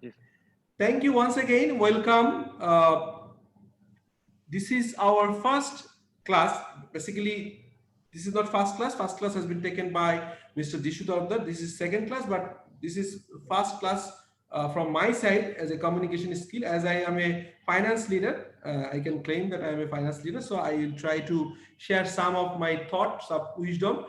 Yes. Thank you once again. Welcome. This is our first class. Basically, this is not first class. First class has been taken by Mr. Dishu Tardar. This is second class, but this is first class from my side as a communication skill. As I am a finance leader, I can claim that I am a finance leader. So I will try to share some of my thoughts of wisdom,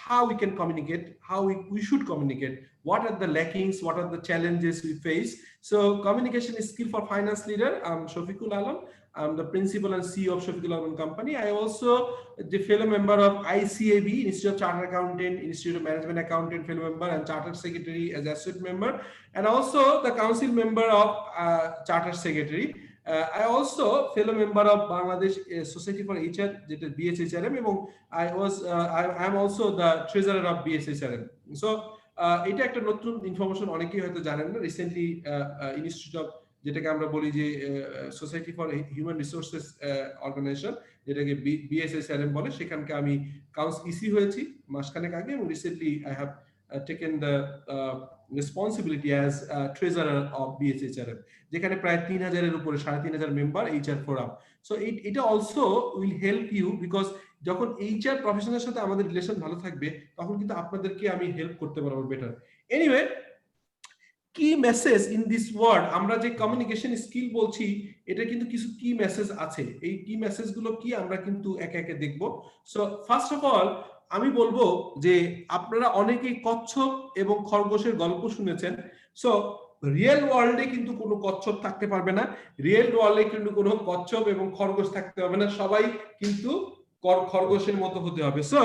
how we can communicate, how we should communicate, what are the lackings, what are the challenges we face. So communication skill for finance leader. I'm Shafiqul Alam. I'm the principal and CEO of Shafiqul Alam Company. I also the fellow member of ICAB, Institute of Chartered Accountant, Institute of Management Accountant, fellow member and Chartered Secretary as associate member, and also the council member of Chartered Secretary. I also fellow member of Bangladesh Society for HR, যেটা BSHRM, এবং I am also the treasurer of BSHRM. So এটা একটা নতুন information অনেকেই হয়তো জানেন না। Recently institute of, যেটাকে আমরা বলি যে society for human resources organization, যেটাকে বিএসএসআরএম বলে, সেখানকে আমি কাউন্সিল ইসি হয়েছি মাসখানেক আগে, এবং recently I have taken the responsibility as treasurer of BSHRM, যেখানে প্রায় 3000-এর উপরে 3500 মেম্বার এইচআর ফোরাম। সো এটা also will help you, because যখন এইচআর প্রফেশনের সাথে আমাদের রিলেশন ভালো থাকবে, তখন কিন্তু আপনাদেরকে আমি হেল্প করতে পারবো বেটার। এনিওয়ে, কি মেসেজ ইন দিস ওয়ার্ড, আমরা যে কমিউনিকেশন স্কিল বলছি, এটা কিন্তু কিছু কি মেসেজ আছে। এই কি মেসেজগুলো কি আমরা কিন্তু একে একে দেখব। সো ফার্স্ট অফ অল আমি বলবো যে আপনারা অনেকেই কচ্ছপ এবং খরগোশের গল্প শুনেছেন। সো রিয়েল ওয়ার্ল্ডে কিন্তু কোনো কচ্ছপ থাকতে পারবে না, রিয়েল ওয়ার্ল্ডে কিন্তু কোনো কচ্ছপ এবং খরগোশ থাকতে পারবে না, সবাই কিন্তু খরগোশের মতো হতে হবে। সো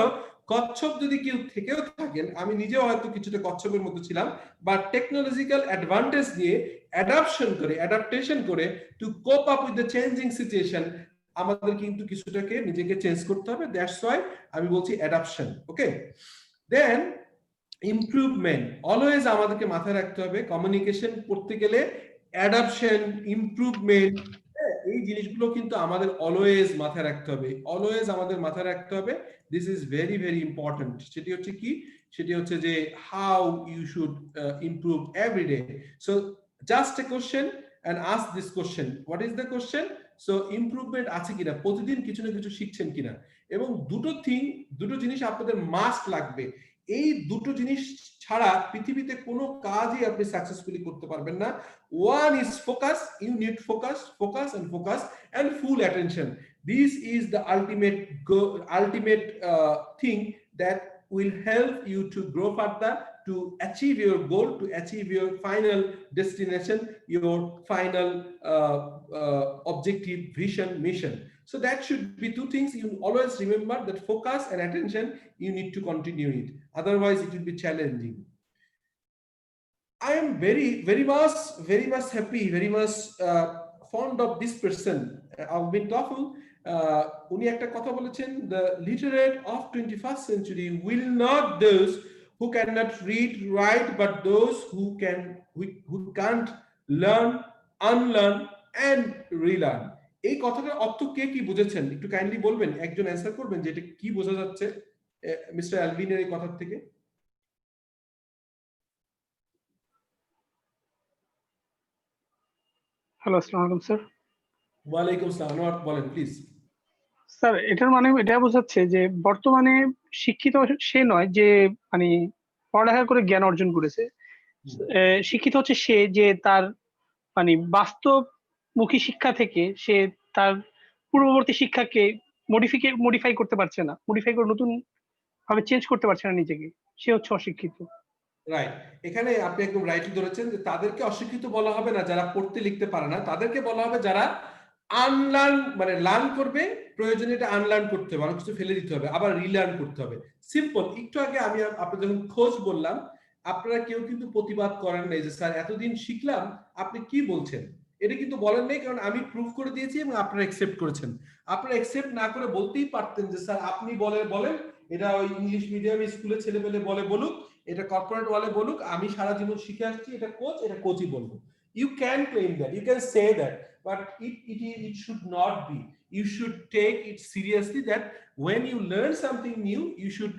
কচ্ছপ যদি কেউ থেকেও থাকেন, আমি নিজেও হয়তো কিছুটা কচ্ছপের মতো ছিলাম, বা টেকনোলজিক্যাল অ্যাডভান্টেজ দিয়ে অ্যাডাপ্টেশন করে two cope up with the changing situation, আমাদের কিন্তু কিছুটাকে নিজেকে চেঞ্জ করতে হবে। দ্যাটস ওয়াই আমি বলছি অ্যাডাপশন। ওকে, দেন ইমপ্রুভমেন্ট, অলওয়েজ আমাদেরকে মাথায় রাখতে হবে কমিউনিকেশন করতে গেলে অ্যাডাপশন, ইমপ্রুভমেন্ট, এই জিনিসগুলো কিন্তু আমাদের অলওয়েজ মাথায় রাখতে হবে, অলওয়েজ আমাদের মাথায় রাখতে হবে। This is very very important. সেটি হচ্ছে কি, সেটি হচ্ছে যে how you should improve everyday. So just a question and ask this question, what is the question? So improvement আছে কিনা, প্রতিদিন কিছু না কিছু শিখছেন কিনা। এবং দুটো জিনিস আপনাদের মাস্ট লাগবে। এই দুটো জিনিস ছাড়া পৃথিবীতে কোনো কাজই আপনি সাকসেসফুলি করতে পারবেন না। One is focus, you need focus, focus and full attention. This is the ultimate thing that will help you to grow further, to achieve your goal, to achieve your final destination, your final objective, vision, mission. So that should be two things. You always remember that focus and attention, you need to continue it, otherwise it will be challenging. I am very much happy, very much fond of this person, Alvin Toffel. উনি একটা কথা বলেছেন, the literate of 21st century will not those who cannot read write, but those who can't learn, unlearn and relearn. এই কথাটার অর্থ কে কি বুঝেছেন একটু কাইন্ডলি বলবেন, একজন অ্যানসার করবেন যে এটা কি বোঝা যাচ্ছে মিস্টার অ্যালভিনের এই কথা থেকে। হ্যালো, আসসালামু আলাইকুম স্যার। ওয়ালাইকুম আসসালাম, আনোয়ার বলেন প্লিজ। স্যার, এটার মানে এটা বোঝাচ্ছে যে বর্তমানে শিক্ষিত সে নয় যে মানে পড়ালেখা করে জ্ঞান অর্জন করেছে। শিক্ষিত হচ্ছে সে যে তার মানে বাস্তবমুখী শিক্ষা থেকে সে তার পূর্ববর্তী শিক্ষাকে মডিফাই করতে পারছে না, মডিফাই করে নতুন ভাবে চেঞ্জ করতে পারছে না নিজেকে, সে হচ্ছে অশিক্ষিত। রাইট, এখানে আপনি একদম রাইটলি ধরেছেন যে তাদেরকে অশিক্ষিত বলা হবে না যারা পড়তে লিখতে পারে না, তাদেরকে বলা হবে যারা আনলার্ন, মানে লার্ন করবে, প্রয়োজনে এটা আনলার্ন করতে হবে, অনেক কিছু ফেলে দিতে হবে, আবার রিলার্ন করতে হবে। সিম্পল। একটু আগে আমি আপনাদের যখন খোঁজ বললাম, আপনারা কেউ কিন্তু প্রতিবাদ করেন নাই যে স্যার এতদিন শিখলাম আপনি কি বলছেন, এটা কিন্তু বলেন নাই, কারণ আমি প্রুফ করে দিয়েছি এবং আপনারা অ্যাকসেপ্ট করেছেন। আপনারা অ্যাকসেপ্ট না করে বলতেই পারতেন যে স্যার আপনি বলেন, এটা ওই ইংলিশ মিডিয়াম স্কুলে ছেলেপেলে বলুক, এটা কর্পোরেট ওয়ালে বলুক, আমি সারা জীবন শিখে আসছি, এটা কোচই বলবো। You can claim that, you can say that, but it should not be. You should take it seriously that when you learn something new, you should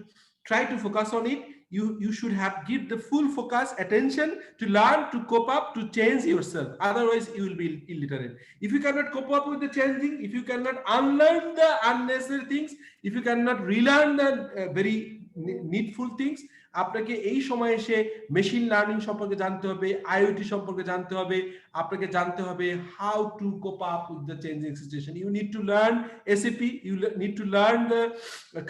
try to focus on it. you should have give the full focus attention to learn to cope up to change yourself, otherwise you will be illiterate. If you cannot cope up with the changing, if you cannot unlearn the unnecessary things, if you cannot relearn the very needful things, আপনাকে এই সময় এসে machine learning সম্পর্কে জানতে হবে, IoT সম্পর্কে জানতে হবে, আপনাকে জানতে হবে how to cope up with the changing situation. You need to learn SAP, you need to learn the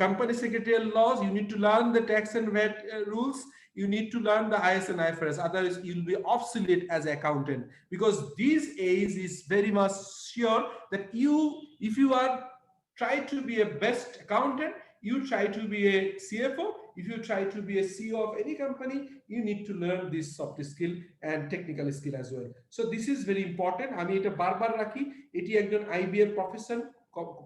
company secretarial laws, you need to learn the tax and VAT rules, you need to learn the IS and IFRS, otherwise you'll be obsolete as an accountant, because these days is very much sure that you, if you are try to be a best accountant, you try to be a CFO, if you try to be a CEO of any company, you need to learn this soft skill and technical skill as well. So this is very important. আমি এটা বারবার রাখি, এটি একজন IBA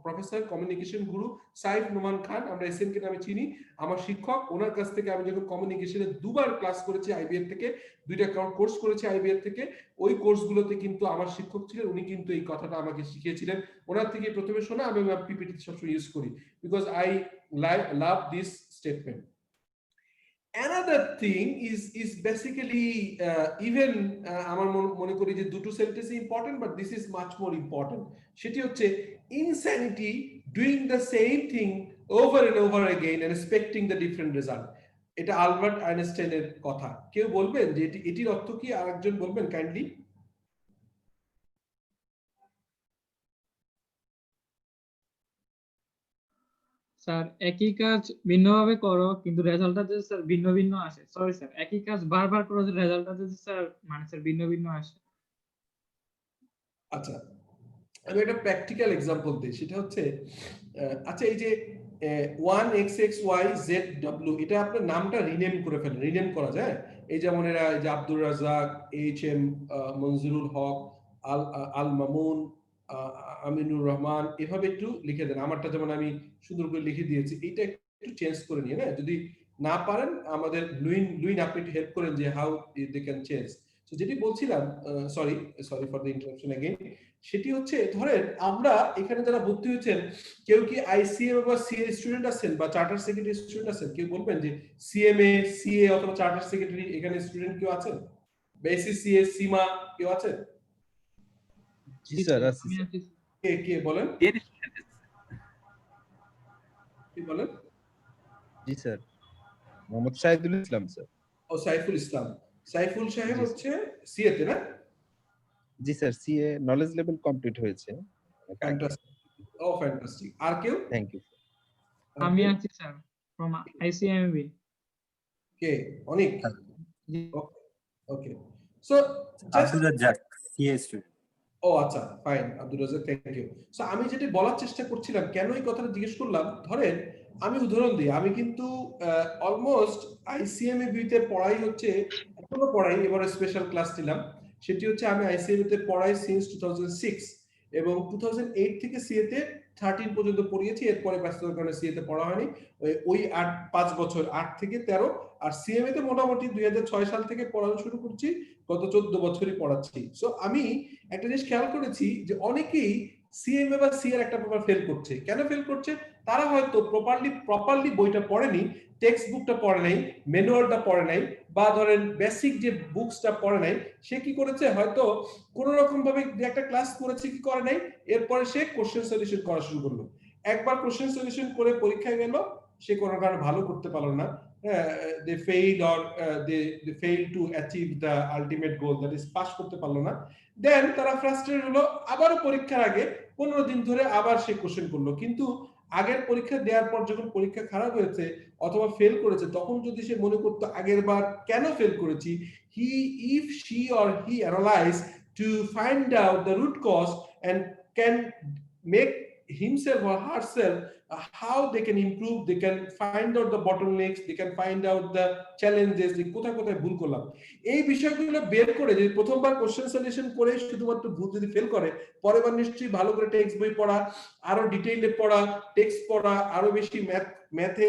professor communication গুরু সাইফ নোমান খান, আমরা SN কে নামে চিনি, আমার শিক্ষক। ওনার কাছ থেকে আমি যখন কমিউনিকেশনে দুবার ক্লাস করেছি আইবিএর থেকে, দুইটা কোর্স করেছি আইবিএর থেকে, ওই কোর্সগুলোতে কিন্তু আমার শিক্ষক ছিলেন, উনি কিন্তু এই কথাটা আমাকে শিখিয়েছিলেন। ওনার থেকে প্রথমে শোনা, আমি পিপিটি সবসময় ইউজ করি, because I love this statement. Another thing is basically even আমার মনে করি যে দুটো sentence important, but this is much more important. সেটি হচ্ছে insanity doing the same thing over and over again and expecting the different result. এটা Albert আইনস্টাইনের কথা। কেউ বলবেন যে এটির অর্থ কি? আরেকজন বলবেন কাইন্ডলি। স্যার একই কাজ ভিন্নভাবে করো কিন্তু রেজাল্টটা যদি স্যার ভিন্ন ভিন্ন আসে। সরি স্যার, একই কাজ বারবার করো যে রেজাল্টটা যদি স্যার মানে স্যার ভিন্ন ভিন্ন আসে। আচ্ছা, আমি একটা প্র্যাকটিক্যাল এক্সাম্পল দিই, সেটা হচ্ছে আচ্ছা এই যে 1xxyzw, এটা আপনার নামটা রিনেম করে ফেলেন, রিনেম করা যায়। এই যেমন এরা যে আব্দুর রাজ্জাক, HM মনজুরুল হক, আল মামুন, আমিনুর রহমান, এভাবে একটু লিখে দেন। আমারটা যেমন আমি সুন্দর করে লিখে দিয়েছি, এইটা একটু চেঞ্জ করে নিয়ে না, যদি না পারেন আমাদের লুইন আপনি একটু হেল্প করেন যে হাউ দে ক্যান চেঞ্জ। তো যেটি বলছিলাম, sorry for the interruption again, সেটি হচ্ছে ধরেন আমরা এখানে যারা ভর্তি হয়েছেন, কেউ কি আইসিএম বা সিএ স্টুডেন্ট আছেন বা চার্টার সেক্রেটারি স্টুডেন্ট আছেন? কেউ বলবেন যে সিএমএ, সিএ অথবা চার্টার সেক্রেটারি এখানে স্টুডেন্ট কেউ আছেন? বেসিসিএ, সীমা কেউ আছেন? জি স্যার আছে। কে বলেন? কি বলেন? জি স্যার, মোহাম্মদ শাহিদুল ইসলাম স্যার। ও সাইফুল ইসলাম। সাইফুল সাহেব হচ্ছে সিএ তে না? জি sir, CA knowledge level complete হয়েছে। ফ্যান্টাস্টিক, ও ফ্যান্টাস্টিক। আর কেউ? Thank you. আমি আছি স্যার ফ্রম আইসিএমবি। কে? অনেক। Okay, so Abdur Razzak, CA student. ও আচ্ছা, fine, Abdur Razzak, thank you. So আমি যেটা বলার চেষ্টা করছিলাম, কেন এই কথাটা জিজ্ঞেস করলাম, ধরেন আমি উদাহরণ দিই, আমি কিন্তু অলমোস্ট আইসিএমবি তে পড়াই হচ্ছে, এখনো পড়াই, এবারে স্পেশাল ক্লাস নিলাম। সেটি হচ্ছে আমি আইসিএমবি তে পড়াই সিন্স 2006, এবং 2008 থেকে সিএ তে 13 পর্যন্ত পড়িয়েছি। এরপরে ব্যস্ততার কারণে সিএ তে পড়া হয়নি। ওই 5 বছর, 8 থেকে 13। আর সিএমএ তে মোটামুটি 2006 সাল থেকে পড়ানো শুরু করছি, গত 14 বছরই পড়াচ্ছি। সো আমি একটা জিনিস খেয়াল করেছি যে অনেকেই সিএমএ বা সিএর একটা পেপার ফেল করছে। কেন ফেল করছে? তারা হয়তো প্রপারলি বইটা পড়েনি, টেক্সট বুকটা পড়ে নাই, ম্যানুয়ালটা পড়ে নাই, বা ধরেন বেসিক যে বুকসটা পড়ে নাই। সে কি করেছে, হয়তো কোন রকম ভাবে একটা ক্লাস করেছে, কি করে নাই, এরপরে সে কোশ্চেন সলিউশন করা শুরু করলো। একবার কোশ্চেন সলিউশন করে পরীক্ষায় গেল, সে কোনো কারণে ভালো করতে পারলো না, they failed or they failed to achieve the ultimate goal, that is pass করতে পারলো না। দেন তারা ফ্রাস্ট্রেটেড হলো, আবারও পরীক্ষার আগে 15 দিন ধরে আবার সে কোশ্চেন করলো। কিন্তু আগের পরীক্ষা দেওয়ার পর যখন পরীক্ষা খারাপ হয়েছে অথবা ফেল করেছে, তখন যদি সে মনে করতো আগের বার কেন ফেল করেছি, if she or he analyze to find out the root cause and can make himself or herself how they can improve, they can find out the bottlenecks, they can find out the challenges, যে কোথায় কোথায় ভুল করলাম। এই বিষয়গুলো বের করে, যে প্রথমবার কোশ্চেন সলিউশন করে শুধুমাত্র ভুল যদি ফেল করে, পরেরবার নিশ্চয়ই ভালো করে টেক্সট বই পড়া, আরো ডিটেইলে পড়া, টেক্সট পড়া, আরো বেশি ম্যাথে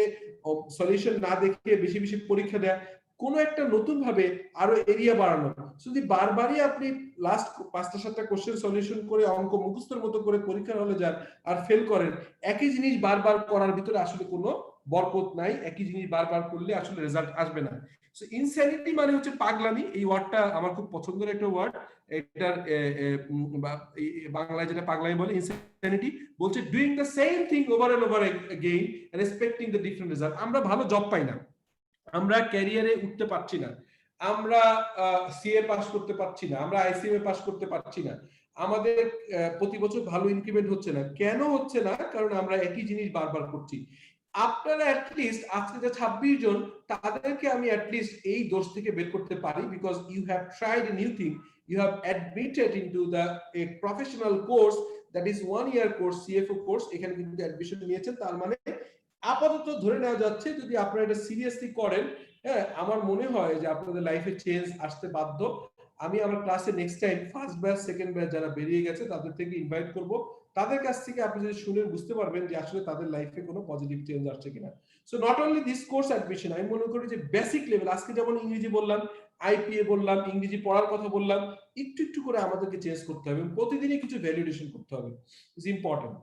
সলিউশন না দেখে বেশি বেশি পরীক্ষা দেয়া, কোনো একটা নতুন ভাবে আরো এরিয়া বাড়ানো। যদি বারবারই আপনি লাস্ট 5টা-7টা কোশ্চেন সলিউশন করে অঙ্ক মুখস্থের মতো করে পরীক্ষার হলে যান আর ফেল করেন, একই জিনিস বারবার করার ভিতরে আসলে কোনো বরকত নাই, একই জিনিস বারবার করলে আসলে রেজাল্ট আসবে না। সো ইনস্যানিটি মানে হচ্ছে পাগলামি। এই ওয়ার্ডটা আমার খুব পছন্দের একটা ওয়ার্ড। এটার বাংলায় যেটা পাগলামি বলে, ইনস্যানিটি বলছে doing the same thing over and over again and expecting the different result. আমরা ভালো জব পাই না, আমরা ক্যারিয়ারে উঠতে পারছি না, আমরা সিএ পাস করতে পারছি না, আমরা আইসিএম পাস করতে পারছি না, আমাদের প্রতি বছর ভালো ইনক্রিমেন্ট হচ্ছে না। কেন হচ্ছে না? কারণ আমরা একই জিনিস বারবার করছি। আপনারা অ্যাটলিস্ট আজকে যে 26 জন, তাদেরকে আমি অ্যাটলিস্ট এই দোষ থেকে বের করতে পারি, because you have tried a new thing, you have admitted into the a professional course that is 1 year course, CFO course. এখানে কিন্তু অ্যাডমিশন নিয়েছেন, তার মানে আপাতত ধরে নেওয়া যাচ্ছে যদি আপনারা এটা সিরিয়াসলি করেন, হ্যাঁ, আমার মনে হয় যে আপনাদের লাইফে চেঞ্জ আসতে বাধ্য। আমি আমার ক্লাসে next time first batch second batch যারা বেরিয়ে গেছে তাদের থেকে ইনভাইট করব, তাদের কাছ থেকে আপনি যদি শুনে বুঝতে পারবেন যে আসলে তাদের লাইফে কোনো পজিটিভ চেঞ্জ আসছে কিনা। So not only this course admission, আমি মনে করি যে বেসিক লেভেল, আজকে যেমন ইংরেজি বললাম, আইপিএ বললাম, ইংরেজি পড়ার কথা বললাম, একটু একটু করে আমাদেরকে চেঞ্জ করতে হবে, প্রতিদিনই কিছু ভ্যালিডেশন করতে হবে, ইজ ইম্পর্টেন্ট।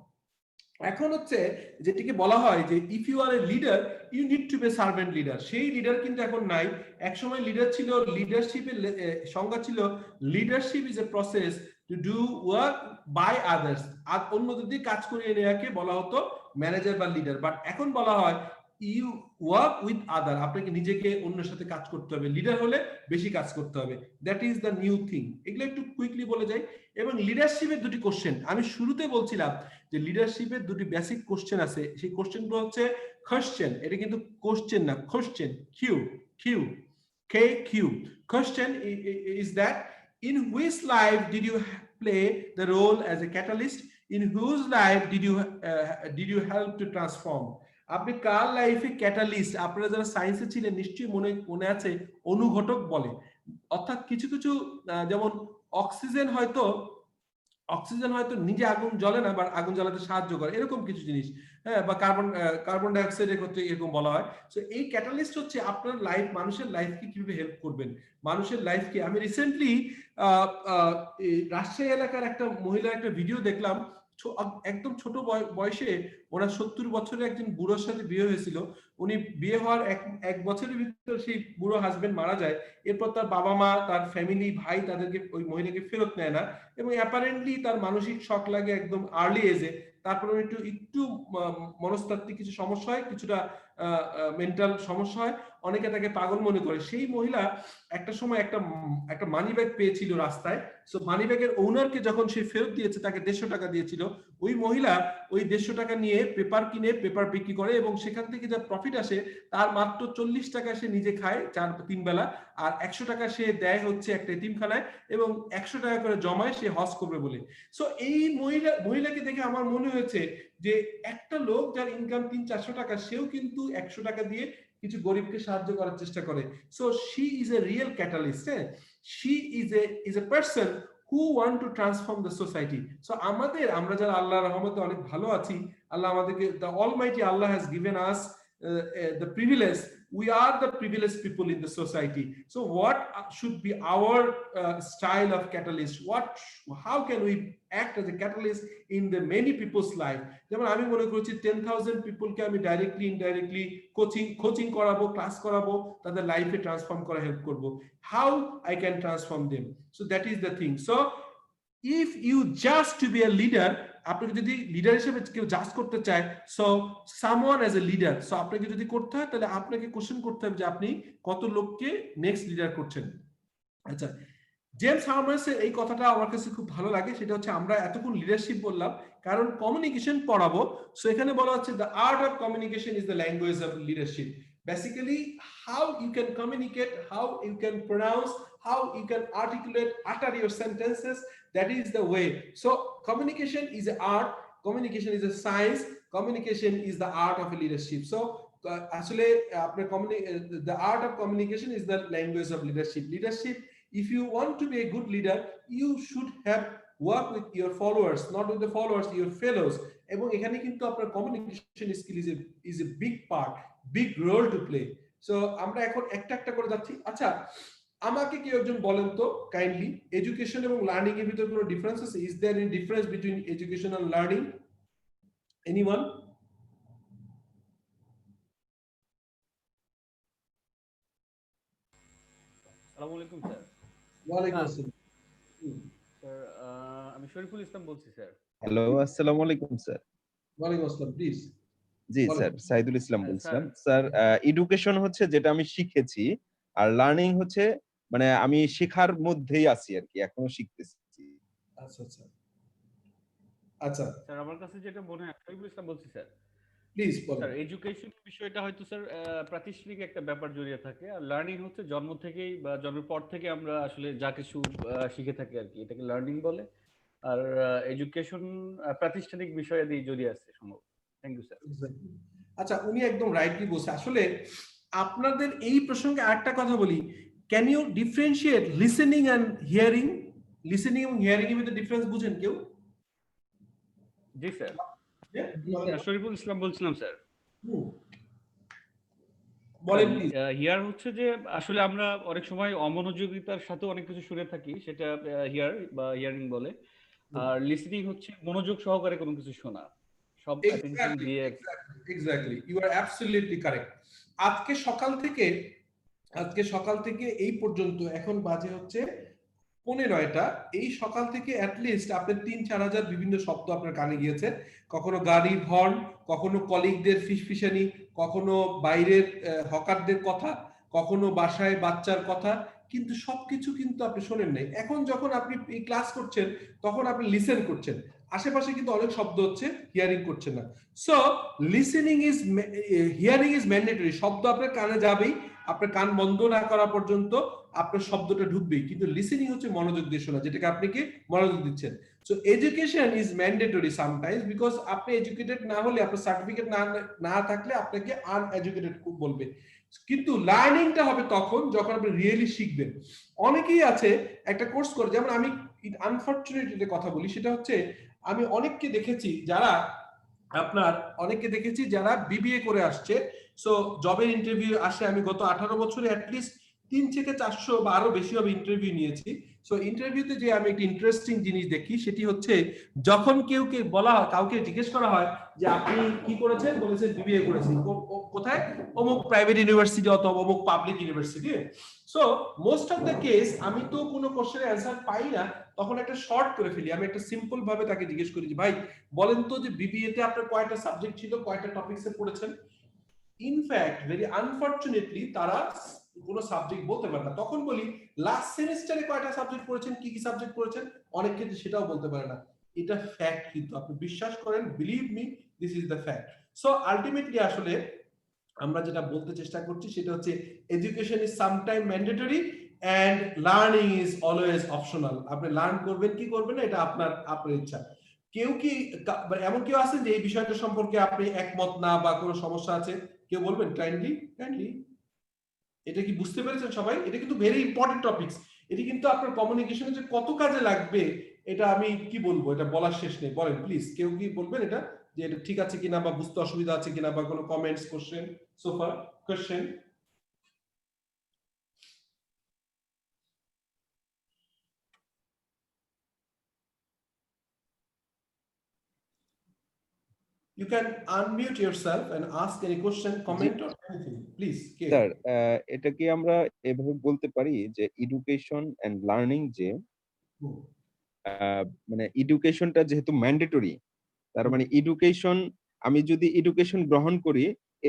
এখন হচ্ছে যেটিকে বলা হয় যে if you are a leader you need to be servant leader. সেই লিডার কিন্তু এখন নাই। একসময় লিডার ছিল, লিডারশিপের সংজ্ঞা ছিল leadership is a process to do work by others, আর অন্যদের দিয়ে কাজ করিয়ে নেওয়াকে বলা হতো ম্যানেজার বা লিডার। বাট এখন বলা হয় ইউ ওয়ার্ক উইথ আদার, আপনাকে নিজেকে অন্যের সাথে কাজ করতে হবে, লিডার হলে বেশি কাজ করতে হবে, that is the new thing. এগুলো একটু কুইকলি বলে যাই। এবং লিডারশিপের দুটি কোশ্চেন আমি শুরুতে বলছিলাম যে লিডারশিপের দুটি বেসিক কোশ্চেন আছে, সেই কোশ্চেনগুলো হচ্ছে কোশ্চেন, এটা কিন্তু কোশ্চেন না, কোশ্চেন, কিউ কিউ কে Q. Question is that in which life did you play the role as a catalyst, in whose life did you help to transform. আপনি কার লাইফে ক্যাটালিস্ট, আপনারা যারা সায়েন্সে ছিলেন নিশ্চয়ই মনে আছে অনুঘটক বলে, অর্থাৎ কিছু কিছু যেমন অক্সিজেন হয়তো নিজে আগুন জ্বলে না, বা আগুন জ্বালাতে সাহায্য করে, এরকম কিছু জিনিস, হ্যাঁ, বা কার্বন ডাইঅক্সাইডের ক্ষেত্রে এরকম বলা হয়। সো এই ক্যাটালিস্ট হচ্ছে আপনার লাইফ, মানুষের লাইফকে কিভাবে হেল্প করবেন, মানুষের লাইফকে। আমি রিসেন্টলি রাজশাহী এলাকার একটা মহিলার একটা ভিডিও দেখলাম, একদম ছোট বয়সে ওনার 70 বছরের একজন বুড়োর সাথে বিয়ে হয়েছিল। উনি বিয়ে হওয়ার এক বছরের ভিতর সেই বুড়ো হাজবেন্ড মারা যায়। এরপর তার বাবা মা, তার ফ্যামিলি, ভাই তাদেরকে, ওই মহিলাকে ফেরত নেয় না, এবং অ্যাপারেন্টলি তার মানসিক শক লাগে একদম আর্লি এজে। তারপরে একটু মনস্তাত্ত্বিক কিছু সমস্যা হয়, কিছুটা মেন্টাল সমস্যা হয়, অনেকে তাকে পাগল মনে করে। সেই মহিলা একটা সময় একটা মানি ব্যাগ পেয়েছিল রাস্তায়। সো মানি ব্যাগের ওনারকে যখন সে ফেরত দিয়েছে, তাকে 150 টাকা দিয়েছিল। ওই মহিলা ওই 150 টাকা নিয়ে পেপার কিনে পেপার বিক্রি করে, এবং সেখান থেকে যা প্রফিট আসে তার মাত্র 40 টাকা সে নিজে খায় 3 বেলা, আর 100 টাকা সে দেয় হচ্ছে একটা এতিমখানায়, এবং 100 টাকা করে জমায় সে হজ করবে বলে। সো এই মহিলাকে দেখে আমার মনে হয়েছে যে একটা লোক যার ইনকাম 300-400 টাকা, সেও কিন্তু 100 টাকা দিয়ে কিছু গরিবকে সাহায্য করার চেষ্টা করে। So she is a real catalyst, she is a person who want to transform the society. So আমরা যারা আল্লাহর রহমতে অনেক ভালো আছি, আল্লাহ আমাদেরকে, the almighty Allah has given us the privilege, we are the privileged people in the society. So what should be our style of catalyst, how can we act as a catalyst in the many people's life? যেমন আমি মনে করছি 10,000 people কে আমি directly indirectly coaching করাবো, class করাবো, তাদের লাইফে transform করা হেল্প করব। how I can transform them, so that is the thing. So if you just to be a leader, আপনাকে যদি লিডার হিসেবে কেউ জাজ করতে চায়, so someone as a leader, so আপনাকে যদি করতে হয় তাহলে আপনাকে কোশ্চেন করতে হবে যে আপনি কত লোককে নেক্সট লিডার করছেন। আচ্ছা, জেমস হার্মাসের এই কথাটা আমার কাছে খুব ভালো লাগে, সেটা হচ্ছে আমরা এতক্ষণ লিডারশিপ বললাম কারণ কমিউনিকেশন পড়াবো। সো এখানে বলা হচ্ছে the art of communication is the language of leadership. Basically, how you can communicate, how you can pronounce, how you can utter your sentences, that is the way. So communication is an art, communication is a science, communication is the art of a leadership. So actually the art of communication is the language of leadership. If you want to be a good leader, you should have work with your followers, not with the followers, your fellows. এবং এখানে কিন্তু আপনার communication skill is a big part, big role to play. So আমরা এখন একটা করে যাচ্ছি। আচ্ছা, আমাকে কেউ একজন বলেন তো কাইন্ডলি, এডুকেশন এবং লার্নিং এর ভিতরে কোনো ডিফারেন্স আছে? Is there any difference between education and learning? Anyone? আসসালামু আলাইকুম স্যার। ওয়ালাইকুম আসসালাম। স্যার আমি শরীফুল ইসলাম বলছি স্যার। হ্যালো, আসসালামু আলাইকুম স্যার। ওয়ালাইকুম আসসালাম, প্লিজ জি বলেন। স্যার, সাইদুল ইসলাম স্যার বলছিলাম। স্যার এডুকেশন হচ্ছে যেটা আমি শিখেছি, আর লার্নিং হচ্ছে মানে আমি শেখার মধ্যেই আছি আর কি, এখনো শিখতেছি। আচ্ছা আচ্ছা আচ্ছা, স্যার আমার কাছে যেটা মনে হয়, শরীফুল ইসলাম বলছি স্যার। প্লিজ বলেন। স্যার এডুকেশন বিষয়টা হয়তো স্যার প্রাতিষ্ঠানিক একটা ব্যাপার জড়িয়ে থাকে, আর লার্নিং হচ্ছে জন্ম থেকেই বা জন্মের পর থেকে আমরা আসলে যা কিছু শিখে থাকি আর কি, এটাকে লার্নিং বলে। আর এডুকেশন প্রাতিষ্ঠানিক বিষয় দিয়ে জড়িয়ে আছে সম্ভব। Thank you sir. Exactly. আচ্ছা, উনি একদম রাইটলি বলছে। আসলে আপনাদের এই প্রসঙ্গে আরেকটা কথা বলি, can you differentiate listening and hearing? Listening এবং হিয়ারিং এর মধ্যে ডিফারেন্স বুঝেন কেউ? জি স্যার। জি স্যার। শরীফুল ইসলাম বলছিলাম স্যার। হুম। বলেন প্লিজ। হিয়ার হচ্ছে যে আসলে আমরা অনেক সময় অমনোযোগিতার সাথে অনেক কিছু শুনে থাকি, সেটা হিয়ার বা হিয়ারিং বলে। আর লিসেনিং হচ্ছে মনোযোগ সহকারে কোনো কিছু শোনা, সব অ্যাটেনশন দিয়ে। Exactly, you are absolutely correct. আজকে সকাল থেকে এই পর্যন্ত, এখন বাজে হচ্ছে 9:45, এই সকাল থেকে অ্যাটলিস্ট আপনার 3-4 হাজার বিভিন্ন শব্দ আপনার কানে গিয়েছে। কখনো গাড়ির হর্ন, কখনো কলিগদের ফিসফিসানি, কখনো বাইরের হকারদের কথা, কখনো বাসায় বাচ্চার কথা, কিন্তু সবকিছু কিন্তু আপনি শোনেন নাই। এখন যখন আপনি এই ক্লাস করছেন, তখন আপনি লিসেন করছেন, আশেপাশে কিন্তু অনেক শব্দ হচ্ছে, হিয়ারিং করছেন না। So listening is, hearing is mandatory. শব্দ আপনার কানে যাবেই, আপনার কান বন্ধ না করা পর্যন্ত আপনার শব্দটা ঢুকবেই, কিন্তু লিসেনিং হচ্ছে মনোযোগ দিয়ে শোনা, যেটাকে আপনি কি মনোযোগ দিচ্ছেন। So education is mandatory sometimes, because আপনি এডুকেটেড না হলে, আপনার সার্টিফিকেট না থাকলে আপনাকে আনএডুকেটেড বলবে। কিন্তু লার্নিংটা হবে তখন যখন আপনি রিয়েলি শিখবেন। অনেকেই আছে একটা কোর্স করে, যেমন আমি আনফরচুনেটলি কথা বলি, সেটা হচ্ছে আমি অনেককে দেখেছি যারা বিবিএ করে আসছে, সো জবের ইন্টারভিউ আসে। আমি গত 18 বছরে অ্যাটলিস্ট 3 থেকে 400 বা আরো বেশি হবে ইন্টারভিউ নিয়েছি। সো ইন্টারভিউতে যে আমি একটা ইন্টারেস্টিং জিনিস দেখি, সেটি হচ্ছে যখন কাউকে জিজ্ঞেস করা হয় যে আপনি কি করেছেন, বলেছেন বিবিএ করেছি। কোথায়? অমুক প্রাইভেট ইউনিভার্সিটি অথবা অমুক public university. So most of the case আমি তো কোনো কোশ্চেনের অ্যান্সার পাই না, তখন একটা শর্ট করে ফেলি। আমি একটা সিম্পল ভাবে তাকে জিজ্ঞেস করি যে ভাই বলেন তো, যে বিবিএ তে আপনার কয়টা সাবজেক্ট ছিল, কয়টা টপিকসে পড়েছেন? ইনফ্যাক্ট ভেরি আনফরচুনেটলি তারা কোনো সাবজেক্ট বলতে পারে না। তখন বলি লাস্ট সেমিস্টারে কয়টা সাবজেক্ট পড়েছেন, কি কি সাবজেক্ট পড়েছেন, অনেক ক্ষেত্রে সেটাও বলতে পারে না। এটা ফ্যাক্ট, কিন্তু আপনি বিশ্বাস করেন, believe me, this is the fact. So ultimately আসলে আমরা যেটা বলতে চেষ্টা করছি সেটা হচ্ছে education is sometime mandatory and learning is always optional. আপনি লার্ন করবেন কি করবেন না, এটা আপনার ইচ্ছা। এমন কেউ আছেন যে এই বিষয়টা সম্পর্কে আপনি একমত না বা কোনো সমস্যা আছে? কেউ বলবেন কাইন্ডলি। এটা কি বুঝতে পেরেছেন সবাই? এটা কিন্তু ভেরি ইম্পর্টেন্ট টপিকস। এটি কিন্তু আপনার কমিউনিকেশনে যে কত কাজে লাগবে, এটা আমি কি বলবো, এটা বলার শেষ নেই। বলেন প্লিজ, কেউ কি বলবেন এটা, যে এটা ঠিক আছে কিনা, বা বুঝতে অসুবিধা আছে কিনা, বা কোনো কমেন্টস, কোশ্চেন, সোফার question? You can unmute yourself and ask any question, comment or anything, please. Sir এটা কি আমরা এভাবে বলতে পারি যে এডুকেশন এন্ড লার্নিং যে মানে এডুকেশনটা যেহেতু ম্যান্ডেটরি, তার মানে এডুকেশন, আমি যদি এডুকেশন গ্রহণ করি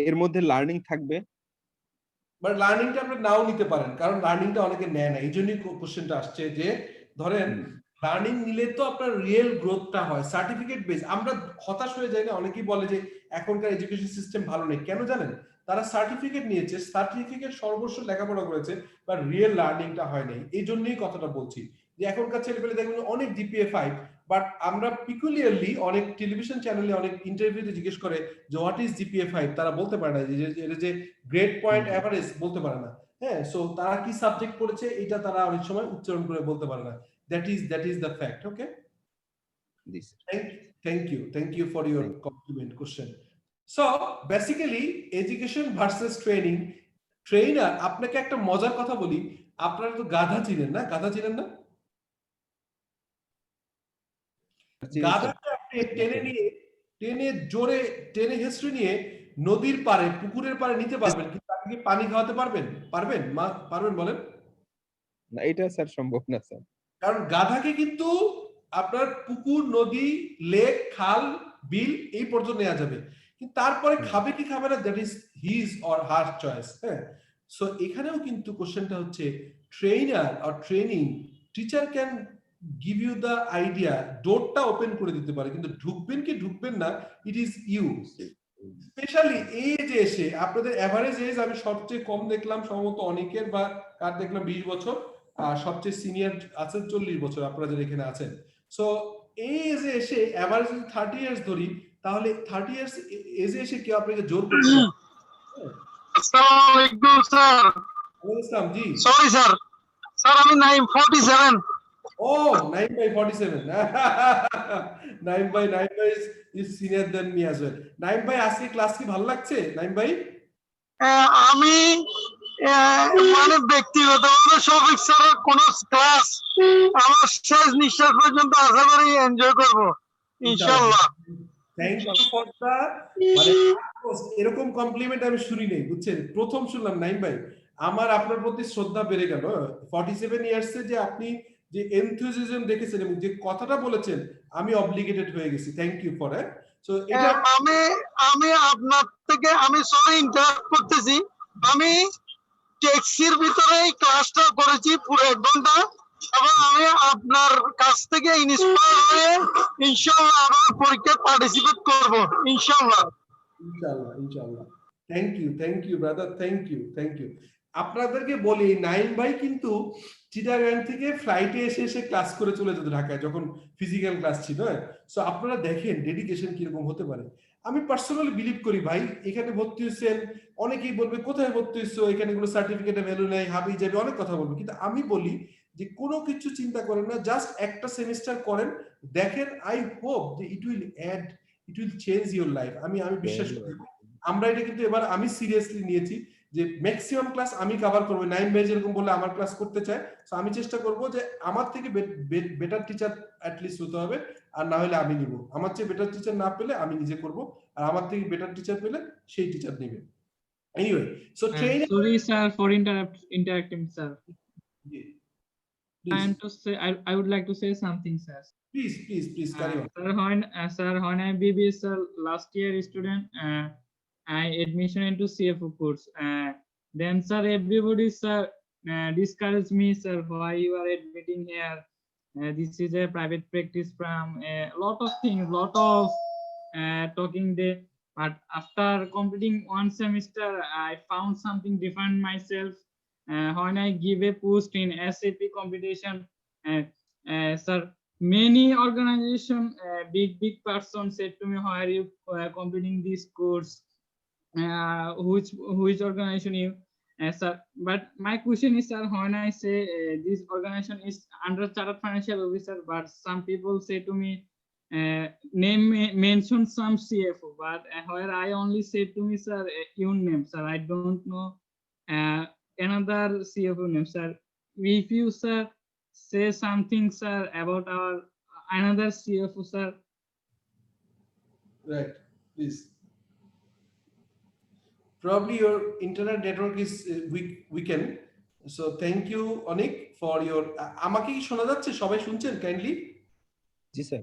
এর মধ্যে লার্নিং থাকবে। বাট লার্নিংটা আপনি নাও নিতে পারেন, কারণ লার্নিংটা অনেকে নেয় না। এই জন্যই কোশ্চেনটা আসছে যে ধরেন লার্নিং নিলে তো আপনার রিয়েল গ্রোথটা হয়, সার্টিফিকেট বেস। আমরা হতাশ হয়ে যাই না? অনেকেই বলে যে এখনকার এডুকেশন সিস্টেম ভালো নেই। কেন জানেন? তারা সার্টিফিকেট নিয়েছে, সার্টিফিকেট সর্বস্ব লেখাপড়া করেছে, বাট রিয়েল লার্নিংটা হয় নাই। এই জন্যই কথাটা বলছি যে এখনকার ছেলেপেলে দেখবেন অনেক জিপিএ 5, বাট আমরা পিকুলিয়ারলি অনেক টেলিভিশন চ্যানেলে অনেক ইন্টারভিউতে জিজ্ঞেস করে যে হোয়াট ইজ জিপিএ 5, তারা বলতে পারে না। যে গ্রেড পয়েন্ট এভারেজ বলতে পারে না। হ্যাঁ, সো তারা কি সাবজেক্ট পড়েছে এটা তারা অনেক সময় উচ্চারণ করে বলতে পারে না। That is the fact. Okay. Thank you for your compliment question. So basically education versus training. Trainer, আপনাকে একটা মজার কথা বলি, আপনারা তো গাধা চিনেন না? গাধা চিনেন না? গাধাকে আপনি টেনে হিস্ট্রি নিয়ে নদীর পারে, পুকুরের পারে নিতে পারবেন, কিন্তু আপনি কি পানি খাওয়াতে পারবেন? পারবেন বলেন? না এটা স্যার সম্ভব না স্যার। কারণ গাধাকে কিন্তু আপনার পুকুর, নদী, লেক, খাল, বিল এই পর্যন্ত নেওয়া যাবে, কিন্তু তারপরে খাবে কি খাবে না, that is his or her choice. হ্যাঁ, সো এখানেও কিন্তু কোশ্চেনটা হচ্ছে trainer or training teacher can give you the idea, ডোরটা ওপেন করে দিতে পারে, কিন্তু ঢুকবেন কি ঢুকবেন না ইট ইজ ইউ। স্পেশালি এই যে এসে আপনাদের এভারেজ এজ আমি সবচেয়ে কম দেখলাম সম্ভবত অনেকের, বা কার দেখলাম 20 বছর, আর সবচেয়ে সিনিয়র আছেন 40 বছর আপনারা যারা এখানে আছেন। সো এই এজে এসে এভারেজ 30 ইয়ার্স ধরি, তাহলে 30 ইয়ার্স এজে এসে কেউ আপনাকে জোর করছে না। আসসালামু আলাইকুম স্যার। ওয়েলকাম জি। সরি স্যার, স্যার আমি 947। ও 9 by 47 9 by is senior than me as well. 9 by আজকে ক্লাস কি ভালো লাগছে 9 by? আমি মানে ব্যক্তিগতভাবে শফিক স্যারের কোন ক্লাস আমার শেষ নিঃশ্বাস পর্যন্ত আশা করি এনজয় করব ইনশাআল্লাহ। থ্যাংক ইউ ফর দা, মানে এরকম কমপ্লিমেন্ট আমি শুনি নাই, বুঝছেন, প্রথম শুনলাম 9 by। আমার আপনার প্রতি শ্রদ্ধা বেড়ে গেল। 47 ইয়ার্সে যে আপনি যে এনথুজিয়াজম দেখেছেন এবং যে কথাটা বলেছেন, আমি অব্লিগেটেড হয়ে গেছি। Thank you for it. So এটা আমি আপনার থেকে আমি সরি ইন্টারাপ্ট করতেছি, আমি ট্যাক্সির ভিতরে এই ক্লাসটা করেছি পুরো 1 ঘন্টা, এবং আমি আপনার কাছ থেকে ইন্সপায়ার হয়ে ইনশাআল্লাহ আবার পরীক্ষায় পার্টিসিপেট করব ইনশাআল্লাহ। ইনশাআল্লাহ ইনশাআল্লাহ। Thank you brother, thank you. আপনাদেরকে বলি 9 ভাই কিন্তু চিটাগাং থেকে ফ্লাইটে এসে ক্লাস করে চলে যেত ঢাকায়, যখন ফিজিক্যাল ক্লাস ছিল। সো আপনারা দেখেন ডেডিকেশন কিরকম হতে পারে। আমি পার্সোনালি বিলিভ করি ভাই, এখানে ভর্তি হয়েছেন, অনেকেই বলবে কোথায় ভর্তি হয়েছো, এখানে কোনো সার্টিফিকেটের ভ্যালু নেই, হাবি যাবে, অনেক কথা বলবে, কিন্তু আমি বলি যে কোনো কিছু চিন্তা করেন না, জাস্ট একটা সেমিস্টার করেন, দেখেন, আই হোপ যে it will change your life. আমি বিশ্বাস করি। আমরা এটা কিন্তু এবার আমি সিরিয়াসলি নিয়েছি যে ম্যাক্সিমাম ক্লাস আমি কভার করব। 9 ভাই যেরকম বলে আমার ক্লাস করতে চায়, সো আমি চেষ্টা করব যে আমার থেকে বেটার টিচার অ্যাট লিস্ট হতে হবে, আর না হলে আমি নিব। আমার চেয়ে বেটার টিচার না পেলে আমি নিজে করব, আর আমার থেকে বেটার টিচার পেলে সেই টিচার নেবে। Anyway, so training. Sorry sir for interacting sir. I am to say I would like to say something sir. Please carry on. Sir, when I BBS sir last year student, I admission into CFO course. Then sir everybody sir discouraged me sir, why you are admitting here? This is a private practice firm. A lot of things, lot of talking there. But after completing 1 semester, I found something different myself. When I give a post in SAP competition, sir, many organization, big person said to me, why are you completing this course? Which organization you? Sir, but my question is sir, when I say this organization is under Chartered Financial Officer, but some people say to me, mention some CFO, but where I only say to me sir, your name sir, I don't know another CFO name sir. If you sir say something sir about our another CFO sir. Right, please. Probably your internet network is weakened, so thank you Onik for your আমাকে কি শোনা যাচ্ছে? সবাই শুনছেন kindly? জি sir.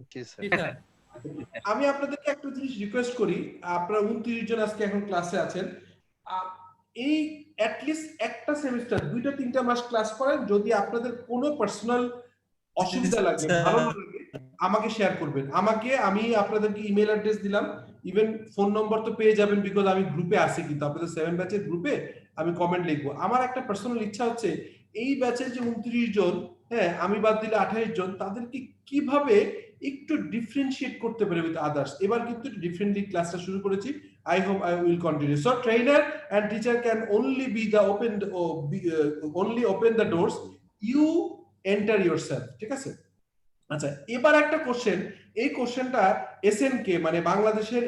আমি আপনাদেরকে একটা জিনিস রিকোয়েস্ট করি, আপনারা 29 জন আজকে এখন ক্লাসে আছেন, এই অ্যাট লিস্ট একটা সেমিস্টার 2-3 মাস ক্লাস করেন। যদি আপনাদের কোনো পার্সোনাল অসুবিধা লাগে, ভালো না লাগে, আমাকে শেয়ার করবেন। আমি আপনাদেরকে ইমেল অ্যাড্রেস দিলাম, ইভেন ফোন নম্বর তো পেয়ে যাবেন, বিকজ আমি গ্রুপে আছি, কিন্তু আপনাদের 7 ব্যাচের গ্রুপে আমি কমেন্ট লিখবো। আমার একটা পার্সোনাল ইচ্ছা হচ্ছে এই ব্যাচের যে 29 জন, হ্যাঁ আমি বাদ দিলে 28 জন, তাদেরকে কিভাবে একটু ডিফারেন্সিয়েট করতে পারে উইথ আদার্স। এবার কিন্তু ডিফারেন্টলি ক্লাসটা শুরু করেছি। I hope I will continue. So trainer and teacher can only be the only open the doors. You enter yourself. ঠিক আছে? আচ্ছা, এবার একটা কোশ্চেন, এই কোশ্চেনটা SNK মানে বাংলাদেশের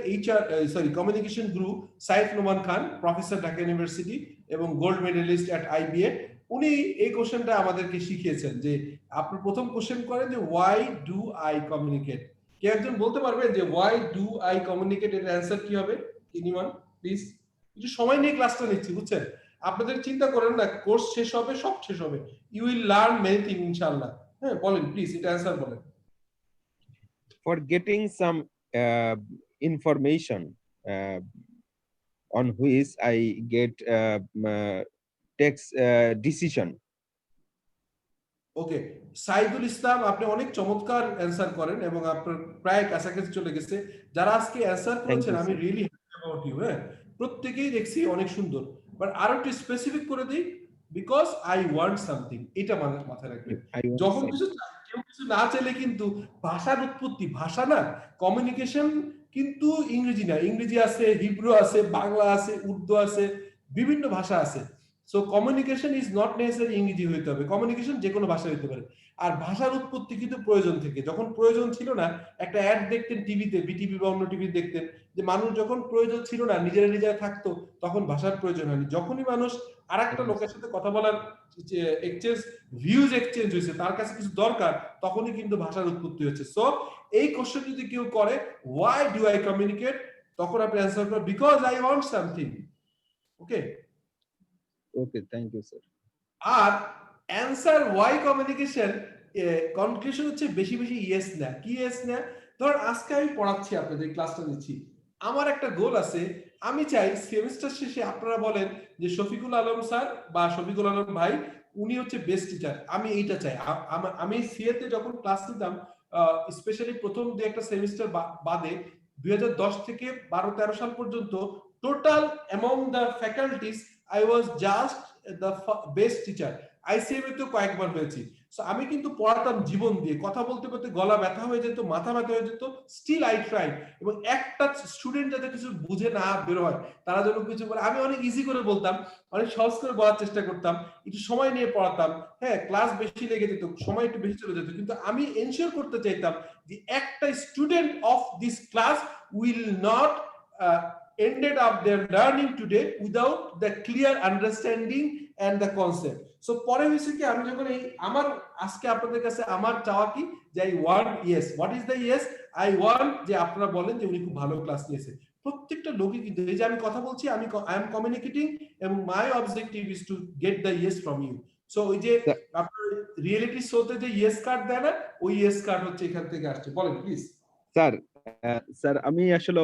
কমিউনিকেশন গ্রুপ সাইফ নোমান খান, প্রফেসর ঢাকা ইউনিভার্সিটি এবং গোল্ড মেডেলিস্ট এট IBA, উনি এই কোশ্চেনটা আমাদেরকে শিখিয়েছেন। যে আপনি প্রথম কোশ্চেন করেন যে why do I communicate? কে একজন বলতে পারবেন যে why do I communicate এর অ্যানসার কি হবে? Anyone please? একটু সময় নিয়ে ক্লাসটা নিচ্ছি, বুঝছেন? আপনাদের চিন্তা করেন না, কোর্স শেষ হবে, সব শেষ হবে, you will learn many thing ইনশাআল্লাহ। হ্যাঁ বলেন প্লিজ, এটা অ্যানসার বলেন। For getting some information on which I get takes decision. ওকে, সাইদুল ইসলাম, আপনি অনেক চমৎকার অ্যানসার করেন এবং আপনার প্রায় কাছাকাছি চলে গেছে। যারা আজকে অ্যানসার করেছেন আমি রিয়েলি হ্যাপি অ্যাবাউট ইউ। হ্যাঁ, প্রত্যেকেই দেখছি অনেক সুন্দর, বাট আরো একটু স্পেসিফিক করে দিই, বিকজ আই ওয়ান্ট সামথিং, এটা মাথায় রাখবেন। যখন কিছু কেউ কিছু না চাইলে কিন্তু ভাষার উৎপত্তি, ভাষা না, কমিউনিকেশন কিন্তু ইংরেজি না, ইংরেজি আছে, হিব্রু আছে, বাংলা আছে, উর্দু আছে, বিভিন্ন ভাষা আছে। So communication is not necessary ইংরেজি হইতে হবে, কমিউনিকেশন যে কোনো ভাষা হইতে পারে। আর ভাষার উৎপত্তি কিন্তু প্রয়োজন থেকে, যখন প্রয়োজন ছিল না, একটা অ্যাড দেখতেন টিভিতে, বিটিভি বা অন্য টিভি দেখতেন, যে মানুষ যখন প্রয়োজন ছিল না, নিজেরা থাকতো, তখন ভাষার প্রয়োজন হয়নি। যখনই মানুষ আর একটা লোকের সাথে কথা বলার এক্সচেঞ্জ, ভিউজ এক্সচেঞ্জ হয়েছে, তার কাছে কিছু দরকার, তখনই কিন্তু ভাষার উৎপত্তি হচ্ছে। সো এই কোশ্চেন যদি কেউ করে, ওয়াই ডু আই কমিউনিকেট, তখন আপনি অ্যান্সার করবেন because I want something. Okay okay, thank you sir. আর অ্যান্সার ওয়াই কমিউনিকেশন, কনক্লুশন হচ্ছে বেশি বেশি ইয়েস না। কি ইয়েস না? ধর আজকে আমি পড়াচ্ছি, আপনাদের ক্লাসটা নিচ্ছি, আমার একটা গোল আছে, আমি চাই সেমিস্টার শেষে আপনারা বলেন যে শফিকুল আলম স্যার বা শফিকুল আলম ভাই উনি হচ্ছে বেস্ট টিচার, আমি এইটা চাই। আমি সিএ তে যখন ক্লাস নিতাম, স্পেশালি প্রথম যে একটা সেমিস্টার বাদে 2010 থেকে 12-13 সাল পর্যন্ত total among the faculties I was just the best teacher. ICMA তো কয়েকবার হয়েছি। সো আমি কিন্তু পড়াতাম জীবন দিয়ে, কথা বলতে বলতে গলা ব্যথা হয়ে যেত, মাথা ব্যথা হয়ে যেত, স্টিল আই ট্রাই। এবং একটা স্টুডেন্ট যাতে কিছু বুঝে না বের হয়, তারা যেন কিছু বলে, আমি অনেক ইজি করে বলতাম, অনেক সহজ করে বলার চেষ্টা করতাম, একটু সময় নিয়ে পড়াতাম। হ্যাঁ, ক্লাস বেশি লেগে যেত, সময় একটু বেশি চলে যেত, কিন্তু আমি এনশিওর করতে চাইতাম যে একটা student of this class will not ended up their learning today without the clear understanding and the concept. So পরে হয়েছে কি, আমি যখন এই আমার আজকে আপনাদের কাছে আমার চাওয়া কি, যে I want yes. What is the yes? I want যে আপনারা বলেন যে উনি খুব ভালো ক্লাস নিয়েছে। প্রত্যেকটা লোকই কিন্তু, এই যে আমি কথা বলছি, আই এম কমিউনিকেটিং, এবং my objective is to get the yes from you. So ওই যে আপনার রিয়েলিটি শোতে যে ইয়েস কার্ড দেয় না, ওই ইয়েস কার্ড হচ্ছে এখান থেকে আসছে। বলেন প্লিজ। স্যার আমি আসলে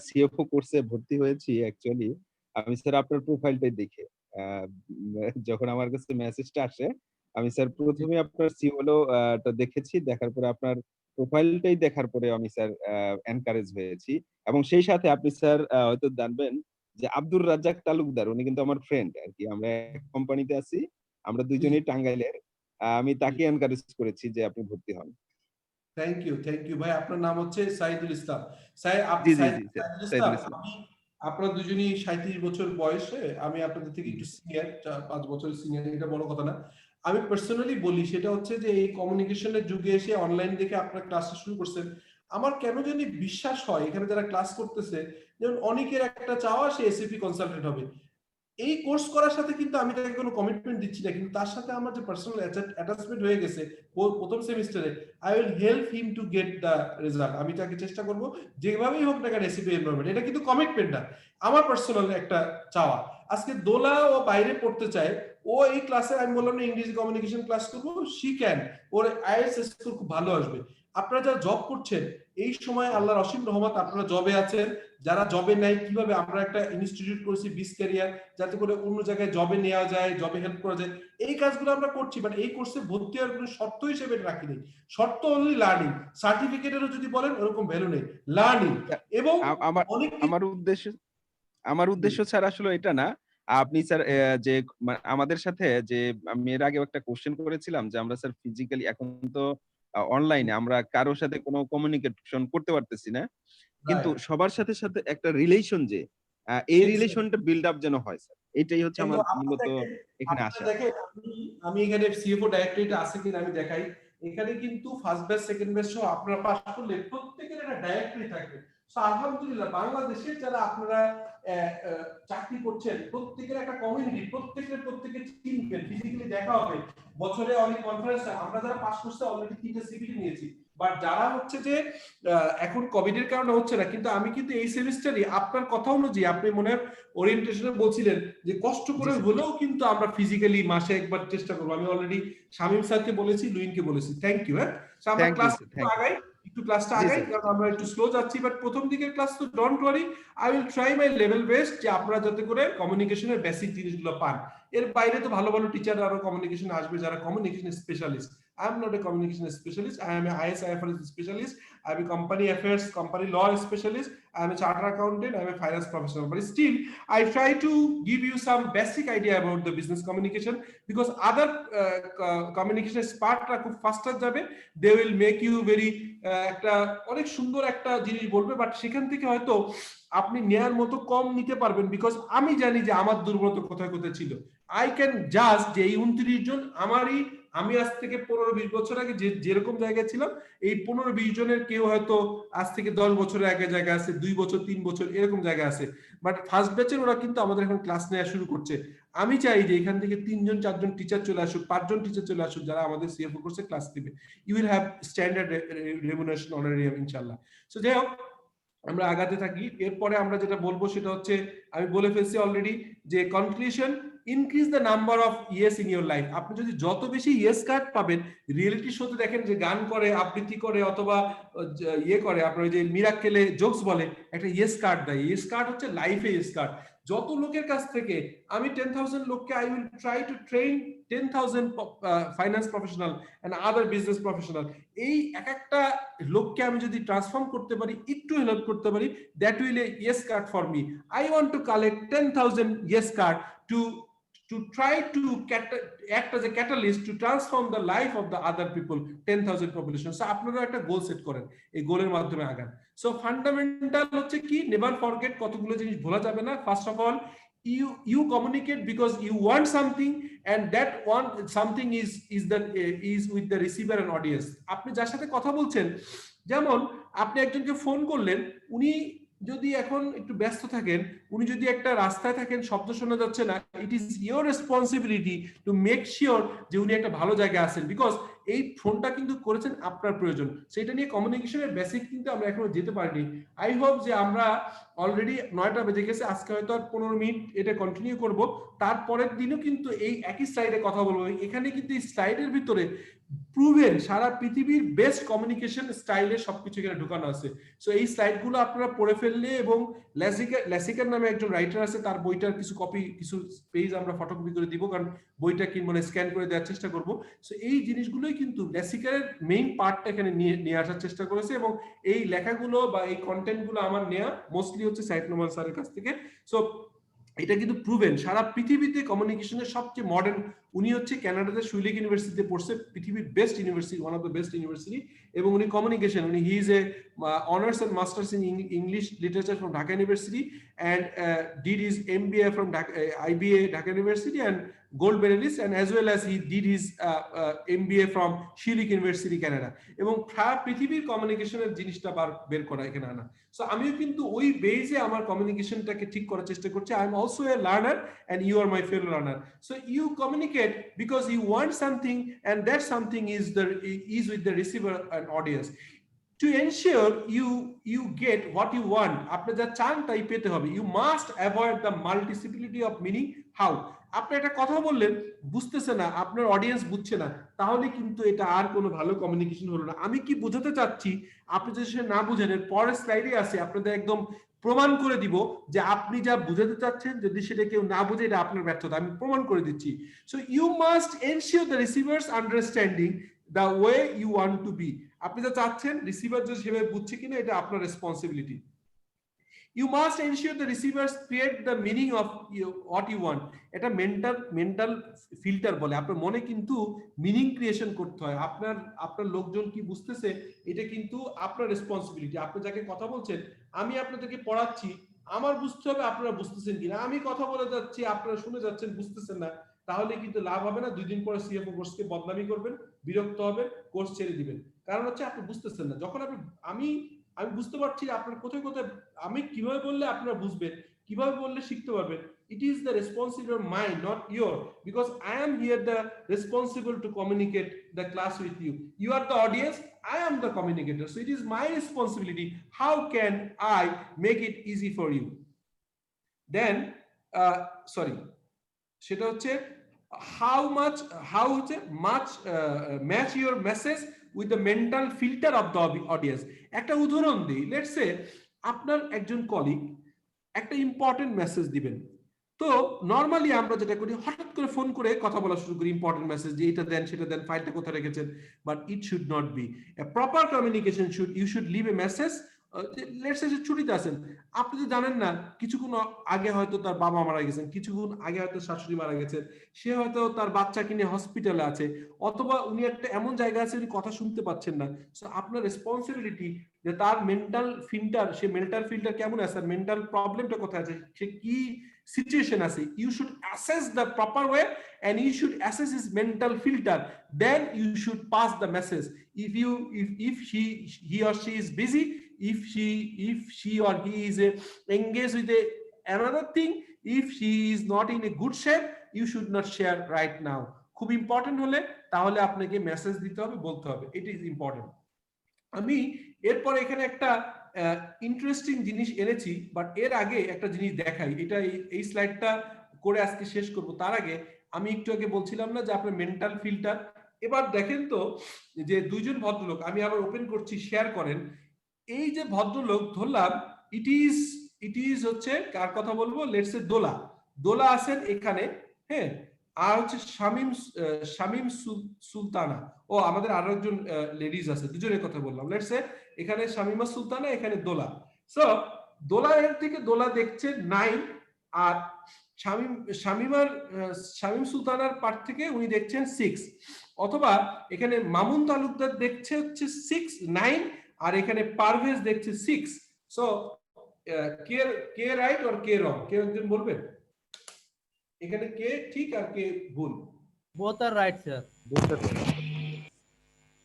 সিএফও কোর্সে ভর্তি হয়েছি অ্যাকচুয়ালি। আমি স্যার আপনার প্রোফাইলটাই দেখে, যখন আমার কাছে মেসেজটা আসে, আমি স্যার প্রথমে আপনার সিওলো দেখেছি, দেখার পরে আপনার প্রোফাইলটাই দেখার পরে আমি স্যার এনকারেজ হয়েছি। এবং সেই সাথে আপনি স্যার হয়তো জানবেন যে আব্দুর রাজ্জাক তালুকদার, উনি কিন্তু আমার ফ্রেন্ড আর কি, আমরা এক কোম্পানিতে আছি, আমরা দুইজনেই টাঙ্গাইলের। আমি তাকে এনকারেজ করেছি যে আপনি ভর্তি হন। থ্যাংক ইউ ভাই। আপনার নাম হচ্ছে সাইদুল ইসলাম। আমি আপনারা দুজনই 37 বছর বয়সে, আমি আপনাদের থেকে একটু সিনিয়র, 5 বছর সিনিয়র, এটা বড় কথা না। আমি পার্সোনালি বলি, সেটা হচ্ছে যে এই কমিউনিকেশনের যুগে এসে অনলাইন দেখে আপনারা ক্লাসটা শুরু করছেন, আমার কেন জানি বিশ্বাস হয় এখানে যারা ক্লাস করতেছে, যেমন অনেকের একটা চাওয়া সে এসএপি কনসালটেন্ট হবে। এই কোর্স করার সাথে কিন্তু আমি তাকে কোনো কমিটমেন্ট দিচ্ছি না, কিন্তু তার সাথে আমার যে পার্সোনাল অ্যাটাচমেন্ট হয়ে গেছে প্রথম সেমিস্টারে, I will help him to get the result. আমি তাকে চেষ্টা করব যেভাবেই হোক না কেন এসিপি এনভায়রনমেন্ট, এটা কিন্তু কমিটমেন্ট না, আমার পার্সোনাল একটা চাওয়া। আজকে দোলা ও বাইরে পড়তে চায়, ও এই ক্লাসে আমি বললাম না ইংরেজি কমিউনিকেশন ক্লাস করবো, she can, or IELTS score খুব ভালো আসবে। আপনারা যারা জব করছেন এই সময়, আল্লাহর অসীম রহমত, আপনারা জবে আছেন। যারা জবে নাই, কিভাবে আমরা একটা ইনস্টিটিউট করেছি বিস ক্যারিয়ার, যাতে করে অন্য জায়গায় জবে নেওয়া যায়, জবে হেল্প করা যায়, এই কাজগুলো আমরা করছি। বাট এই কোর্সে ভর্তি হওয়ার কোনো শর্ত হিসেবে রাখি নেই, শর্ত অনলি লার্নিং। সার্টিফিকেটেরও যদি বলেন ওরকম ভ্যালু নেই, লার্নিং। এবং আমার উদ্দেশ্য স্যার আসলে এটা না, আপনি স্যার যে আমাদের সাথে যে আমি এর আগে একটা কোশ্চেন করেছিলাম যে আমরা স্যার ফিজিক্যালি, এখন তো অনলাইনে আমরা কারোর সাথে কোনো কমিউনিকেশন করতে পারতেছি না, কিন্তু সবার সাথে সাথে একটা রিলেশন, যে এই রিলেশনটা বিল্ড আপ যেন হয় স্যার, এটাই হচ্ছে আমার মূলত এখানে আসা। দেখেন, আমি এখানে সিএফও ডাইরেক্টরেট আছে কিনা আমি দেখাই। এখানে কিন্তু ফার্স্ট ব্যাচ সেকেন্ড ব্যাচ সহ আপনারা পাস করলে প্রত্যেকের একটা ডাইরেক্টরি থাকবে। সো আলহামদুলিল্লাহ বাংলাদেশের যারা আপনারা চাকরি করছেন প্রত্যেকের একটা কমিউনিটি, প্রত্যেকের চিনবেন, ফিজিক্যালি দেখা হবে, বছরে অনেক কনফারেন্স। আমরা যারা পাস করছে অলরেডি 3টে সিবিটি নিয়েছি, বাট যারা হচ্ছে যে এখন কোভিড এর কারণে হচ্ছে না, কিন্তু আমি কিন্তু এই সেমিস্টারে আপনার কথা অনুযায়ী আপনি মনে হয় ওরিয়েন্টেশনে বলছিলেন যে কষ্ট করে হলেও কিন্তু আমরা ফিজিক্যালি মাসে একবার চেষ্টা করবো। আমি অলরেডি শামীম স্যারকে বলেছি, লুইনকে বলেছি। Thank you. হ্যাঁ, আমরা ক্লাসটা আগাই কারণ আমরা একটু স্লো যাচ্ছি, বাট প্রথম দিকের ক্লাস তো don't worry, I will try my level best যে আপনারা যাতে করে কমিউনিকেশনের বেসিক জিনিসগুলো পান। এর বাইরে তো ভালো ভালো টিচার আরো কমিউনিকেশন আসবে যারা communication specialist. I am not a communication specialist. I am a IS/IFRS specialist. I am a company affairs, company law specialist. I am a chartered accountant. I am a finance professional. But still, I try to give you some basic idea about the business communication, because other communication part ra khub faster jabe. They will make you very একটা অনেক সুন্দর একটা জিনিস বলবে, but সেখান থেকে হয়তো আপনি নেয়ার মতো কম নিতে পারবেন, বিকজ আমি জানি যে আমার দুর্বলতা কোথায় কোথায় ছিল। আই ক্যান জাজ যে এই 29 জন আমি আজ থেকে 15-20 বছর আগে যেরকম জায়গায় ছিলাম, এই 15-20 জনের কেউ হয়তো আজ থেকে 10 বছরের আগে জায়গা আছে, 2 বছর 3 বছর এরকম জায়গা আছে, বাট ফার্স্ট ব্যাচের ওরা কিন্তু আমাদের এখন ক্লাস নেওয়া শুরু করছে। আমি চাই যে এখান থেকে 3জন 4জন টিচার চলে আসুক, 5জন টিচার চলে আসুক যারা আমাদের সিএফও কোর্সে ক্লাস দিবে। You will have standard remuneration honorarium ইনশাআল্লাহ। সো যাই হোক, আমরা আগাতে থাকি। এরপরে আমরা যেটা বলবো সেটা হচ্ছে, আমি বলে ফেলছি অলরেডি যে conclusion, increase the number of yes in your life. আপনি যদি যত বেশি ইয়েস কার্ড পাবেন, রিয়েলিটি শোতে দেখেন যে গান করে, আবৃত্তি করে, অথবা ইয়ে করে, আপনার ওই যে মিরাক্কেলে জোকস বলে, একটা ইয়েস কার্ড দেয়। ইয়েস কার্ড হচ্ছে লাইফে ইয়েস কার্ড। যত লোকের কাছ থেকে আমি 10,000 লোককে, I will try to train 10,000 finance professional and other business professional. এই একটা লোককে আমি যদি ট্রান্সফর্ম করতে পারি, একটু হেল্প করতে পারি, that will A yes card for me. I want to collect 10,000 yes card to try to act as a catalyst to transform the life of the other people, 10,000 population. So আপনারা একটা goal set করেন, এই গোলের মাধ্যমে আগান। So fundamental হচ্ছে কি, never forget, কতগুলো জিনিস ভোলা যাবে না। First of all, you communicate because you want something, and that want something is with the receiver and audience. আপনি যার সাথে কথা বলছেন, যেমন আপনি একজনকে ফোন করলেন, উনি যদি এখন একটু ব্যস্ত থাকেন, উনি যদি একটা রাস্তায় থাকেন, শব্দ শোনা যাচ্ছে না, it is your responsibility to make sure যে উনি একটা ভালো জায়গায় আছেন, বিকজ এই ফোনটা কিন্তু করেছেন আপনার প্রয়োজন। সেটা নিয়ে কমিউনিকেশনের বেসিক কিন্তু আমরা এখনো যেতে পারিনি। আই হোপ যে আমরা অলরেডি 9টা বেজে গেছে, আজকে হয়তো আর 15 মিনিট এটা কন্টিনিউ করব, তারপরের দিনও কিন্তু এই একই স্লাইডে কথা বলবো। এখানে কিন্তু এই স্লাইডের ভিতরে প্রুভেন সারা পৃথিবীর বেস্ট কমিউনিকেশন স্টাইলে সবকিছু এখানে ঢুকানো আছে। সো এই স্লাইডগুলো আপনারা পড়ে ফেললে, এবং লেসিকার নামে একজন রাইটার আছে, তার বইটার কিছু কপি, কিছু পেজ আমরা ফটোকপি করে দিব, কারণ বইটা কি মানে স্ক্যান করে দেওয়ার চেষ্টা করব। সো এই জিনিসগুলোই কিন্তু লেসিকারের মেইন পার্টটা এখানে নিয়ে আসার চেষ্টা করেছে, এবং এই লেখাগুলো বা এই কন্টেন্টগুলো আমার নেওয়া মোস্টলি হচ্ছে সাইদ নোমান স্যারের কাছ থেকে। সো এটা কিন্তু প্রুভেন সারা পৃথিবীতে কমিউনিকেশনের সবচেয়ে মডার্ন। উনি হচ্ছে কানাডাতে শুইলিক ইউনিভার্সিটিতে পড়ছে, পৃথিবীর best university, one of the best university, এবং উনি communication, he is a honours and masters in English literature from Dhaka university, and did his MBA from IBA Dhaka University and gold medalist, and as well as he did his MBA from Schulich University Canada, এবং সারা পৃথিবীর কমিউনিকেশনের জিনিসটা বের করা এখানে আনা। So আমিও কিন্তু ওই বেসে আমার কমিউনিকেশনটাকে ঠিক করার চেষ্টা করছি। I am also a learner and you are my fellow learner. So you communicate because you want something, and that something is with the receiver and audience. To ensure you get what you want, আপনি যা চান তাই পেতে হবে। You must avoid the multiplicity of meaning. How? আপনি একটা কথা বললেন, বুঝতেছে না, আপনার অডিয়েন্স বুঝছে না, তাহলে কিন্তু এটা আর কোনো ভালো কমিউনিকেশন হলো না। আমি কি বোঝাতে চাচ্ছি, আপনি যদি সেটা না বুঝেন, এর পরের স্লাইডে আছে, আপনাদের একদম প্রমাণ করে দিব যে আপনি যা বুঝাতে চাচ্ছেন, যদি সেটা কেউ না বুঝে, এটা আপনার ব্যর্থতা, আমি প্রমাণ করে দিচ্ছি। So you must ensure the receivers understanding the way you want to be. আপনি যা চাচ্ছেন রিসিভার যে সেভাবে বুঝছে কিনা, এটা আপনার responsibility. You must ensure the receivers create the meaning of what you want. এটা মেন্টাল ফিল্টার বলে, আপনার মনে কিন্তু মিনিং ক্রিয়েশন করতে হয়। আপনার লোকজন কি বুঝতেছে, এটা কিন্তু আপনার রেসপন্সিবিলিটি। আপনি যাকে কথা বলছেন, আমি আপনাদেরকে পড়াচ্ছি, আমার বুঝতে হবে আপনারা বুঝতেছেন কিনা। আমি কথা বলে যাচ্ছি, আপনারা শুনে যাচ্ছেন, বুঝতেছেন না, তাহলে কিন্তু লাভ হবে না। 2 দিন পরে সিএফও কোর্সকে বদনামি করবেন, বিরক্ত হবেন, কোর্স ছেড়ে দিবেন। কারণ হচ্ছে আপনি বুঝতেছেন না। যখন আমি আমি বুঝতে পারছি আপনার কোথায় কোথায় আমি কিভাবে বললে আপনারা বুঝবেন, কিভাবে বললে শিখতে পারবেন। It is the responsibility of mine, not your, because I am here the responsible to communicate the class with you. You are the audience, I am the communicator, so it is my responsibility. How can I make it easy for you? Then sorry, সেটা হচ্ছে how much match your message with the mental filter of the audience. একটা উদাহরণ দিই, let's say আপনার একজন colleague একটা important message দিবেন, তো নরমালি আমরা যেটা করি হঠাৎ করে ফোন করে কথা বলা শুরু করি, ইম্পর্টেন্ট মেসেজ যে এটা দেন সেটা দেন, ফাইলটা কোথায় রেখেছেন, but it should not be a proper communication. You should leave a message. Let's say ছুটিতে আছেন, আপনি তো জানেন না কিছুক্ষণ আগে হয়তো তার বাবা মারা গেছেন, কিছুক্ষণ আগে হয়তো শাশুড়ি মারা গেছেন, সে হয়তো তার বাচ্চাকে নিয়ে হসপিটালে আছে, অথবা উনি একটা এমন জায়গা আছে উনি কথা শুনতে পাচ্ছেন না। সো আপনার রেসপন্সিবিলিটি যে তার মেন্টাল ফিল্টার, সে মেন্টাল ফিল্টার কেমন আছে, মেন্টাল প্রবলেমটা কোথায় আছে, সে কি সিচুয়েশন আছে, you should assess the proper way and you should assess his mental filter, then you should pass the message. If he or she is busy, if she or he is engaged with another thing, if she is not in a good shape, you should not share right now. খুব important হলে তাহলে আপনাকে message দিতে হবে, বলতে হবে, it is important. আমি এরপর এখানে একটা ইন্টারেস্টিং জিনিস এনেছি, বাট এর আগে একটা জিনিস দেখাই, এটা এই স্লাইডটা করে আজকে শেষ করব। তার আগে আমি একটু আগে বলছিলাম না যে আপনার মেন্টাল ফিল্টার, এবার দেখেন তো যে দুইজন ভদ্রলোক, আমি আবার ওপেন করছি, শেয়ার করেন। এই যে ভদ্রলোক ধরলাম, ইট ইজ হচ্ছে কার কথা বলবো, লেটস সে দোলা আছেন এখানে, হ্যাঁ, আর হচ্ছে শামিম সুলতানা, ও আমাদের আরো একজন লেডিজ আছে, দুজনের কথা বললাম। লেটস সে এখানে শামিমা সুলতানা, এখানে দোলা। সো দোলা এর থেকে দোলা দেখছে 9, আর শামিম সুলতানার পার্ট থেকে উনি দেখছেন 6, অথবা এখানে মামুন তালুকদার দেখছে হচ্ছে 6, 9, আর এখানে পারভেজ দেখছে 6। সো কে রাইট আর কে রং, কে একজন বলবেন এখানে কে ঠিক আর কে ভুল? both are right sir, both are right.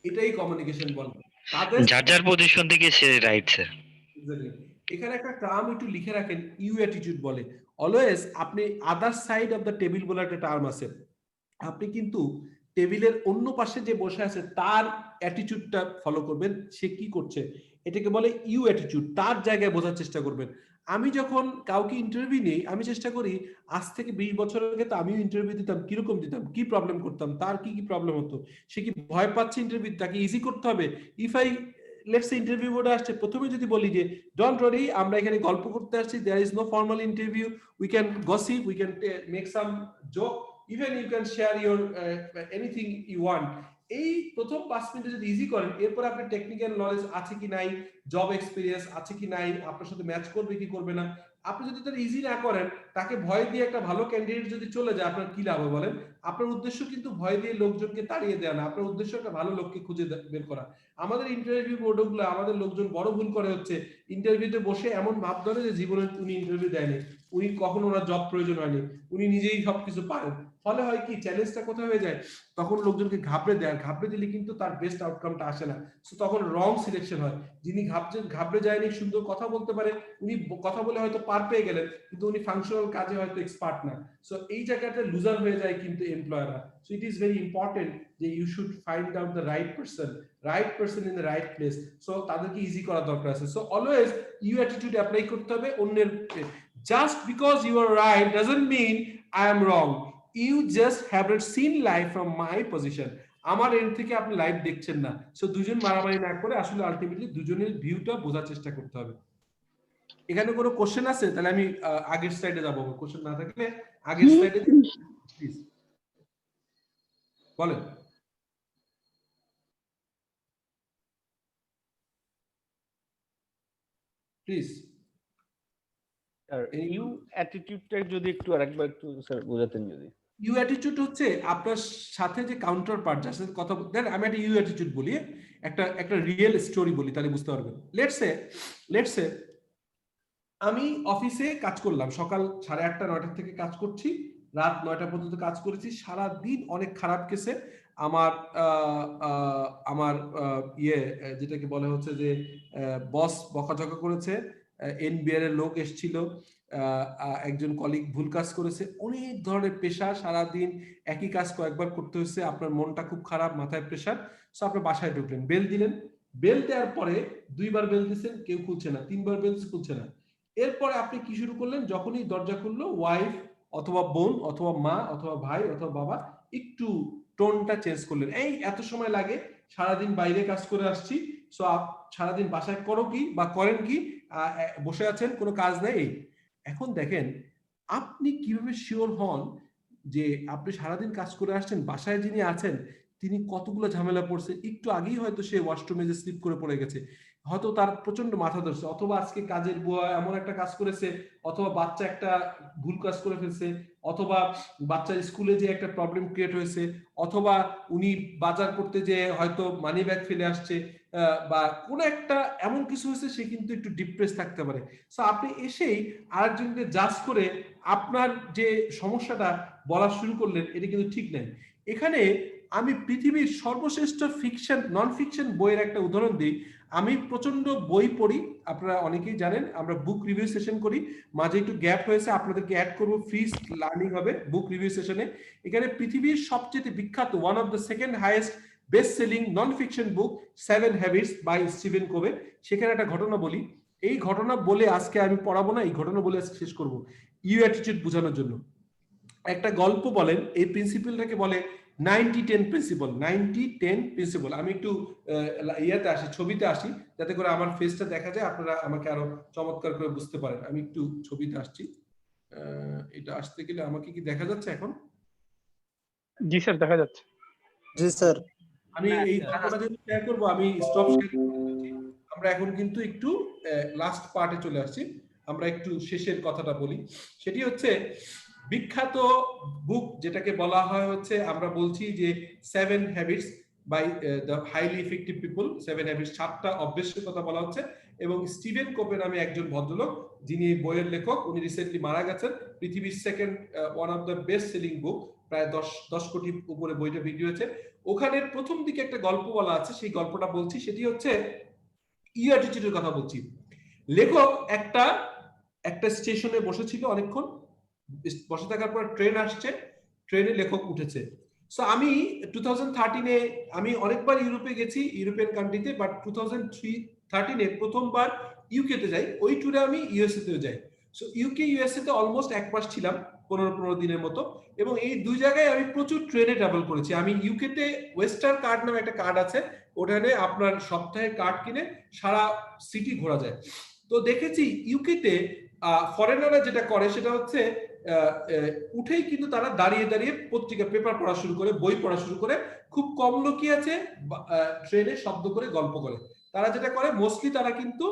এটাই কমিউনিকেশন বলে, যার যার পজিশন থেকে সে রাইট স্যার। এখানে একটা টার্ম একটু লিখে রাখেন, ইউ অ্যাটিটিউড বলে। অলওয়েজ আপনি other side of the table বলে একটা টার্ম আছে, আপনি কিন্তু টেবিলের অন্য পাশে যে বসে আছে তার অ্যাটিটিউডটা ফলো করবেন, সে কি করছে, এটাকে বলে ইউ অ্যাটিটিউড, তার জায়গায় বোঝার চেষ্টা করবেন। আমি যখন কাউকে ইন্টারভিউ নিই, আমি চেষ্টা করি, আজ থেকে 20 বছর আগে তো আমিও ইন্টারভিউ দিতাম, কিরকম দিতাম, কি প্রবলেম করতাম, তার কি কি প্রবলেম হতো, সে কি ভয় পাচ্ছে ইন্টারভিউ, তাকে ইজি করতে হবে। If I let's say interview বোর্ডে আসছে, প্রথমে যদি বলি যে ডোন্ট ওয়ারি, আমরা এখানে গল্প করতে আসছি, there is no formal interview, we can gossip, we can make some joke, even you can share your anything you want. এই প্রথম 5 মিনিটে যদি ইজি করেন, এরপর আপনি টেকনিক্যাল নলেজ আছে কি নাই, জব এক্সপিরিয়েন্স আছে কি নাই, আপনার সাথে ম্যাচ করবে কি করবে না, আপনি যদি তার ইজি না করেন, তাকে ভয় দিয়ে একটা ভালো ক্যান্ডিডেট যদি চলে যায়, আপনার কি লাভ হবে বলেন? আপনার উদ্দেশ্য কিন্তু ভয় দিয়ে লোকজনকে তাড়িয়ে দেওয়া না, আপনার উদ্দেশ্য একটা ভালো লোককে খুঁজে বের করা। আমাদের ইন্টারভিউ বোর্ডগুলো, আমাদের লোকজন বড় ভুল করে হচ্ছে, ইন্টারভিউতে বসে এমন ভাব ধরে যে জীবনে উনি ইন্টারভিউ দেয়নি, উনি কখনো ওনার জব প্রয়োজন হয়নি, উনি নিজেই সবকিছু পারেন। ফলে হয় কি, চ্যালেঞ্জটা কোথায় হয়ে যায়, তখন লোকজনকে ঘাবড়ে দেয়, ঘাবড়ে দিলে কিন্তু তার বেস্ট আউটকামটা আসে না। সো তখন রং সিলেকশন হয়। যিনি ঘাবড়ে যায়নি, সুন্দর কথা বলতে পারে, উনি কথা বলে হয়তো পার পেয়ে গেলেন, কিন্তু উনি ফাংশনাল কাজে হয়তো এক্সপার্ট না। সো এই জায়গাটা লুজার হয়ে যায় কিন্তু এমপ্লয়াররা। So it is very important যে you should find out the right person in the right place. So তাদেরকে ইজি করার দরকার আছে। So always you attitude apply করতে হবে অন্যের। Just because you are right doesn't mean I am wrong. You just haven't seen life from my position. আমার end থেকে আপনি লাইভ দেখছেন না। সো দুজন মারামারি না করে আসলে আলটিমেটলি দুজনের ভিউটা বোঝার চেষ্টা করতে হবে। এখানে কোনো কোশ্চেন আছে? তাহলে আমি আগের স্লাইডে যাব। কোশ্চেন না থাকলে আগের স্লাইডে প্লিজ বলেন। প্লিজ আর ইউ অ্যাটিটিউডটা যদি একটু আরেকবার একটু স্যার বোঝাতেন যদি। ইউ অ্যাটিটিউড হচ্ছে আপনার সাথে যে কাউন্টার পার্ট, যার সাথে কথা দেন, আমি একটা ইউ অ্যাটিটিউড বলি, একটা রিয়েল স্টোরি বলি, তাহলে বুঝতে পারবেন। লেটস সে আমি অফিসে কাজ করলাম, সকাল 8:30 9টা থেকে কাজ করছি, রাত 9টা পর্যন্ত কাজ করেছি, সারা দিন অনেক খারাপ গেছে, আমার আমার যেটাকে বলে হচ্ছে যে বস বকাঝকা করেছে, এনবিআর এর লোক এসেছিল, একজন কলিগ ভুল কাজ করেছে, অনেক ধরনের প্রেশার, সারাদিন একই কাজ কয়েকবার করতে হয়েছে, আপনার মনটা খুব খারাপ, মাথায় প্রেশার। সো আপনি বাসায় ঢুকলেন, বেল দিলেন, বেল দেওয়ার পরে 2বার বেল দিচ্ছেন, কেউ খুলছে না, 3বার বেল খুলছে না। এরপরে আপনি কি শুরু করলেন? যখনই দরজা খুললো, ওয়াইফ অথবা বোন অথবা মা অথবা ভাই অথবা বাবা একটু টোনটা চেঞ্জ করলেন, এই এত সময় লাগে, সারাদিন বাইরে কাজ করে আসছি, সো সারাদিন বাসায় করো কি বা করেন কি, বসে আছেন, কোনো কাজ নেই। এখন দেখেন আপনি কিভাবে শিওর হন যে আপনি সারাদিন কাজ করে আসছেন, বাসায় যিনি আছেন তিনি কতগুলো ঝামেলা পড়ছে, একটু আগেই হয়তো সে ওয়াশরুমে যে স্লিপ করে পড়ে গেছে, হয়তো তার প্রচন্ড মাথা ধরছে, অথবা আজকে কাজের বুয়া এমন একটা কাজ করেছে, অথবা বাচ্চা একটা ভুল কাজ করে ফেলছে, অথবা বাচ্চার স্কুলে যে একটা প্রবলেম ক্রিয়েট হয়েছে, অথবা উনি বাজার করতে যে হয়তো মানি ব্যাগ ফেলে আসছে, বা কোনো একটা এমন কিছু হয়েছে, সে কিন্তু একটু ডিপ্রেস থাকতে পারে। সো আপনি এসেই আরেকজনকে জাজ করে আপনার যে সমস্যাটা বলা শুরু করলেন, এটা কিন্তু ঠিক নাই। এখানে আমি পৃথিবীর সর্বশ্রেষ্ঠ ফিকশন নন ফিকশন বইয়ের একটা উদাহরণ দিই। আমি প্রচন্ড বই পড়ি, আপনারা অনেকেই জানেন, আমরা বুক রিভিউ সেশন করি, মাঝে একটু গ্যাপ হয়েছে, আপনাদেরকে অ্যাড করবো, ফ্রি লার্নিং হবে বুক রিভিউ সেশনে। এখানে পৃথিবীর সবচেয়ে বিখ্যাত, one of the second highest best selling non fiction book 7 habits by Stephen Covey, সেখানে একটা ঘটনা বলি। এই ঘটনা বলে আজকে আমি পড়াবো না, এই ঘটনা বলে আজকে শেষ করবো, ইউ অ্যাটিটিউড বোঝানোর জন্য। একটা গল্প বলেন, এই প্রিন্সিপালটাকে বলে 90-10 প্রিন্সিপাল। 90-10 প্রিন্সিপাল। আমি একটু ইয়াতে আসি, ছবিতে আসি, যাতে করে আমার ফেসটা দেখা যায়, আপনারা আমাকে আরো চমৎকার করে বুঝতে পারেন। আমি একটু ছবিতে আসছি, এটা আসতে গেলে আমাকে কি দেখা যাচ্ছে এখন? জি স্যার, দেখা যাচ্ছে। জি স্যার। আমি এই গল্পটা যদি শেয়ার করবো, আমি স্টপ শেয়ার করছি। আমরা এখন কিন্তু একটু লাস্ট পার্টে চলে আসছি, আমরা একটু শেষের কথাটা বলি। সেটি হচ্ছে বিখ্যাত বুক, যেটাকে বলা হয় হচ্ছে, আমরা বলছি যে 7 habits by the highly effective people, 7 habits, 7টা অভ্যাসের কথা বলা হচ্ছে। এবং স্টিভেন কোভে নামে একজন ভদ্রলোক, যিনি এই বইয়ের লেখক, উনি রিসেন্টলি মারা গেছেন। পৃথিবীর second one of the best selling book, প্রায় 10 কোটি উপরে বইটা বিক্রি হয়েছে। ওখানের প্রথম দিকে একটা গল্প বলা আছে, সেই গল্পটা বলছি। সেটি হচ্ছে ইউ অ্যাটিটিউডের কথা বলছি। লেখক একটা স্টেশনে বসেছিল অনেকক্ষণ, বসে থাকার পর ট্রেন আসছে, ট্রেনে লেখক উঠেছে। সো আমি 2013-এ আমি অনেকবার ইউরোপে গেছি, ইউরোপিয়ান কান্ট্রিতে, বাট 2013-এ প্রথমবার ইউকে তে যাই। ওই ট্যুরে আমি ইউএসএ তেও যাই। সো ইউকে ইউএসএ তে অলমোস্ট 1 মাস ছিলাম, 15 দিনের মতো। এবং এই দুই জায়গায় আমি প্রচুর ট্রেনে ট্রাভেল করেছি। আমি ইউকে তে ওয়েস্টার্ন কার্ড নামে একটা কার্ড আছে, ওখানে আপনার সপ্তাহে কার্ড কিনে সারা সিটি ঘোরা যায়। তো দেখেছি ইউকে তে ফরেনাররা যেটা করে সেটা হচ্ছে উঠেই কিন্তু তারা দাঁড়িয়ে দাঁড়িয়ে পত্রিকা পেপার পড়া শুরু করে, বই পড়া শুরু করে, খুব কম লোকই আছে ট্রেনে শব্দ করে গল্প করে। তারা যেটা করে মোস্টলি তারা কিন্তু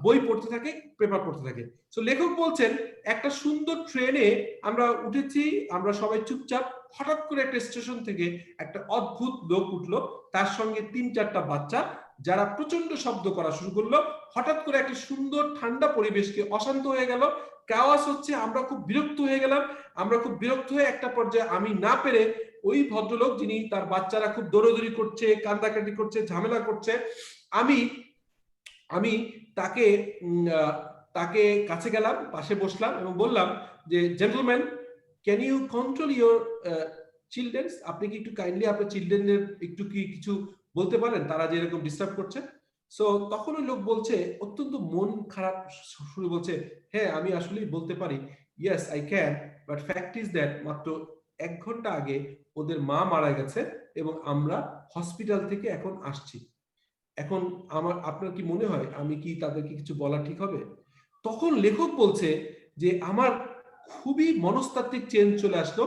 বই পড়তে থাকে, পেপার পড়তে থাকে। তো লেখক বলছেন, একটা সুন্দর ট্রেনে আমরা উঠেছি, আমরা সবাই চুপচাপ, হঠাৎ করে একটা স্টেশন থেকে একটা অদ্ভুত লোক উঠলো, তার সঙ্গে 3-4টা বাচ্চা, যারা প্রচন্ড শব্দ করা শুরু করলো। হঠাৎ করে একটা সুন্দর ঠান্ডা পরিবেশকে অশান্ত হয়ে গেল, কাওয়াস হচ্ছে, আমরা খুব বিরক্ত হয়ে গেলাম। আমরা খুব বিরক্ত হয়ে একটা পর্যায়ে আমি না পেরে ওই ভদ্রলোক, যিনি তার বাচ্চারা খুব দৌড়াদৌড়ি করছে, কান্দাকাটি করছে, ঝামেলা করছে, আমি তাকে কাছে গেলাম, পাশে বসলাম এবং বললাম যে, gentleman, can you control your children? আপনি কি একটু কাইন্ডলি আপনার চিলড্রেনদের একটু কি কিছু বলতে পারেন, তারা যে এরকম ডিস্টার্ব করছে? সো তখন ওই লোক বলছে, অত্যন্ত মন খারাপ শুরু, বলছে, হ্যাঁ আমি আসলেই বলতে পারি, yes I can, but fact is that মাত্র 1 ঘন্টা আগে ওদের মা মারা গেছে এবং আমরা হসপিটাল থেকে এখন আসছি। এখন আপনার কি মনে হয় আমি কি তাদেরকে কিছু বলা ঠিক হবে? তখন লেখক বলছে যে, আমার খুবই মনস্তাত্ত্বিক চেঞ্জ চলে আসলো,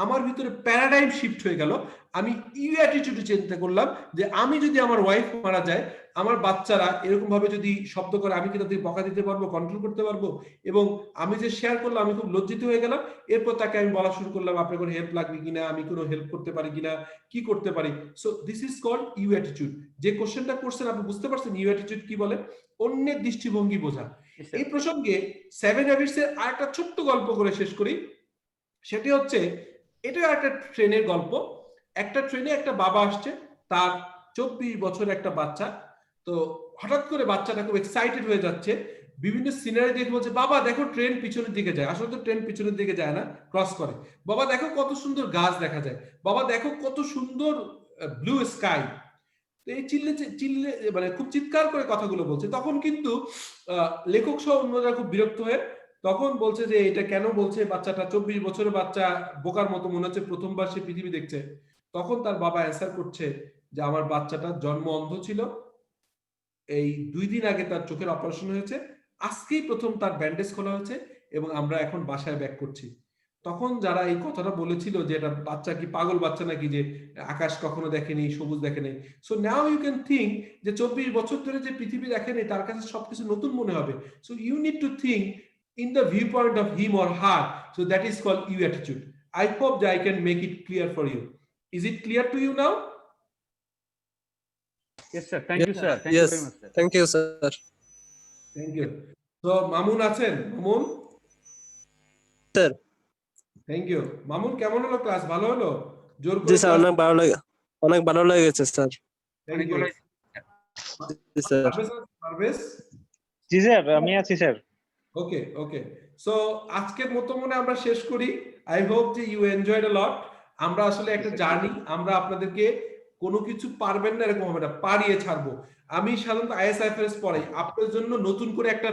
আমার ভিতরে প্যারাডাইম শিফট হয়ে গেল। আমি ইউ অ্যাটিটিউডে চিন্তা করলাম যে, আমি যদি আমার ওয়াইফ মারা যায়, আমার বাচ্চারা এরকম ভাবে যদি শব্দ করে, আমি কি তাদের বকা দিতে পারবো, কন্ট্রোল করতে পারবো? এবং আমি যে শেয়ার করলাম, আমি খুব লজ্জিত হয়ে গেলাম। এরপর তাকে আমি বলা শুরু করলাম, আপনার কোনো হেল্প লাগবে কিনা, আমি কোনো হেল্প করতে পারি কিনা, কি করতে পারি। So this is called you attitude. যে কোশ্চেনটা করছেন আপনি বুঝতে পারছেন ইউ অ্যাটিটিউড কি বলে? অন্যের দৃষ্টিভঙ্গি বোঝা। এই প্রসঙ্গে 7 হ্যাবিটস এর আরেকটা ছোট্ট গল্প করে শেষ করি। সেটি হচ্ছে, এটা একটা ট্রেনের গল্প। একটা ট্রেনে একটা বাবা আসছে, তার 24 বছরের একটা বাচ্চা। তো হঠাৎ করে বাচ্চাটা খুব এক্সাইটেড হয়ে যাচ্ছে, বিভিন্ন সিনারি দেখে বলছে, বাবা দেখো ট্রেন পিছনের দিকে যায়। আসলে তো ট্রেন পিছনের দিকে যায় না, ক্রস করে। বাবা দেখো কত সুন্দর গাছ দেখা যায়, বাবা দেখো কত সুন্দর ব্লু স্কাই। তো এই চিল্লে মানে খুব চিৎকার করে কথাগুলো বলছে। তখন কিন্তু লেখক সহ অন্যরা খুব বিরক্ত হয়ে তখন বলছে যে এটা কেন বলছে, বাচ্চাটা 24 বছরের বাচ্চা, বোকার মতো মনে হচ্ছে প্রথমবার সে পৃথিবী দেখছে। তখন তার বাবা অ্যান্সার করছে যে আমার বাচ্চাটার জন্ম অন্ধ ছিল, এই 2 দিন আগে তার চোখের অপারেশন হয়েছে, আজকেই প্রথম তার ব্যান্ডেজ খোলা হয়েছে এবং আমরা এখন বাসায় ব্যাক করছি। তখন যারা এই কথাটা বলেছিল যে এটা বাচ্চা কি পাগল বাচ্চা নাকি, যে আকাশ কখনো দেখেনি, সবুজ দেখেনি, so now you can think যে 24 বছর ধরে যে পৃথিবী দেখেনি তার কাছে সবকিছু নতুন মনে হবে। So you need to think in the viewpoint of him or her, so that is called you attitude. I hope that I can make it clear for you. Is it clear to you now? Yes sir, thank you sir, thank you very much sir. Thank you, sir. Thank you. So Mamun achen, Mamun? Sir. Thank you. Mamun কেমন হলো class? ভালো হলো? জোর করে জি sir, অনেক ভালো লেগেছে sir. Thank you. G sir. Parvez? G sir, আমি আছি স্যার। ওকে ওকে, সো আজকের মতো মনে আমরা শেষ করি। আই হোপ যে ইউ এনজয়েড আ লট। আমরা আসলে একটা জার্নি, আমরা আপনাদেরকে কোনো কিছু পারবেন না এরকম হবে না, পারিয়ে ছাড়বো। আমি সাধারণত আইএসআইএফআরএস পড়াই, আপনাদের জন্য নতুন করে একটা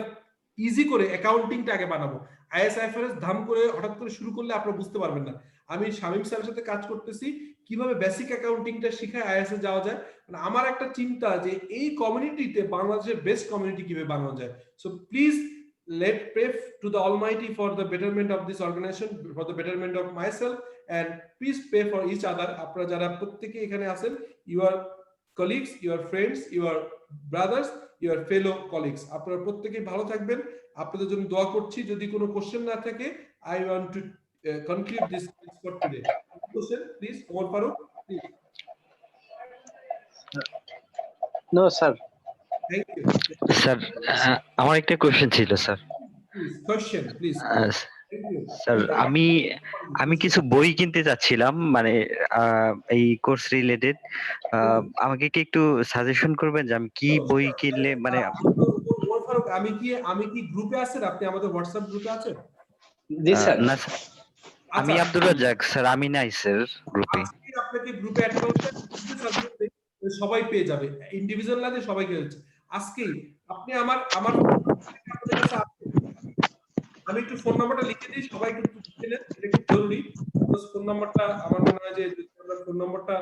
ইজি করে অ্যাকাউন্টিংটা আগে বানাবো। আইএসআইএফআরএস ধাম করে হঠাৎ করে শুরু করলে আপনারা বুঝতে পারবেন না। আমি শামীম স্যারের সাথে কাজ করতেছি কিভাবে বেসিক অ্যাকাউন্টিংটা শিখায় আইএসএ যাওয়া যায়। মানে আমার একটা চিন্তা যে এই কমিউনিটিতে বাংলাদেশের বেস্ট কমিউনিটি কিভাবে বানানো যায়। So please let pray to the Almighty for the betterment of this organization, for the betterment of myself, and please pray for each other. আপনারা যারা প্রত্যেককে এখানে আছেন, your colleagues, your friends, your brothers, your fellow colleagues, আপনারা প্রত্যেকেই ভালো থাকবেন। আপনাদের জন্য দোয়া করছি। যদি কোনো কোশ্চেন না থাকে, I want to conclude this for today. Question, please, Omar Farooq, please. No sir. Thank you. Sir আমার একটা কোশ্চেন ছিল sir. Please, question, please. Sir আমি কিছু বই কিনতে চাচ্ছিলাম, মানে এই কোর্স রিলেটেড। আমাকে কি একটু সাজেশন করবেন যে আমি কি বই কিনলে মানে। আমি কি গ্রুপে আছেন? আপনি আমাদের হোয়াটসঅ্যাপ গ্রুপে আছেন? জি স্যার। না আমি আব্দুর রাজ্জাক স্যার, আমি নাই স্যার গ্রুপে। আপনাকে গ্রুপে অ্যাড করতে সবাই পেয়ে যাবে, ইন্ডিভিজুয়াল না যে সবাইকে হচ্ছে আজকেই। আপনি আমার আমি একটু ফোন নাম্বারটা লিখে দিই, সবাই একটু দিলেন, এটা খুব জরুরি। ফোন নাম্বারটা আমার মনে হয় যে ফোন নাম্বারটা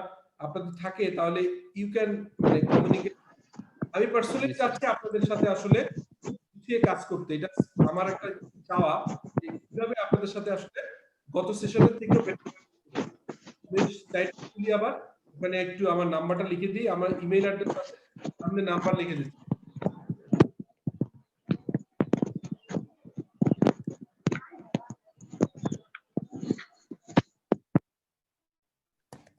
আপনাদের থাকে তাহলে ইউ ক্যান মানে কমিউনিকেট। আমি পার্সোনালি চাচ্ছি আপনাদের সাথে আসলে গুছিয়ে কাজ করতে, এটা আমার একটা চাওয়া যে কিভাবে আপনাদের সাথে আসলে গত সেশনের থেকেও বেটার। আবার ওখানে একটু আমার নাম্বারটা লিখে দিই, আমার ইমেল অ্যাড্রেস আছে, সামনে নাম্বার লিখে দিচ্ছি।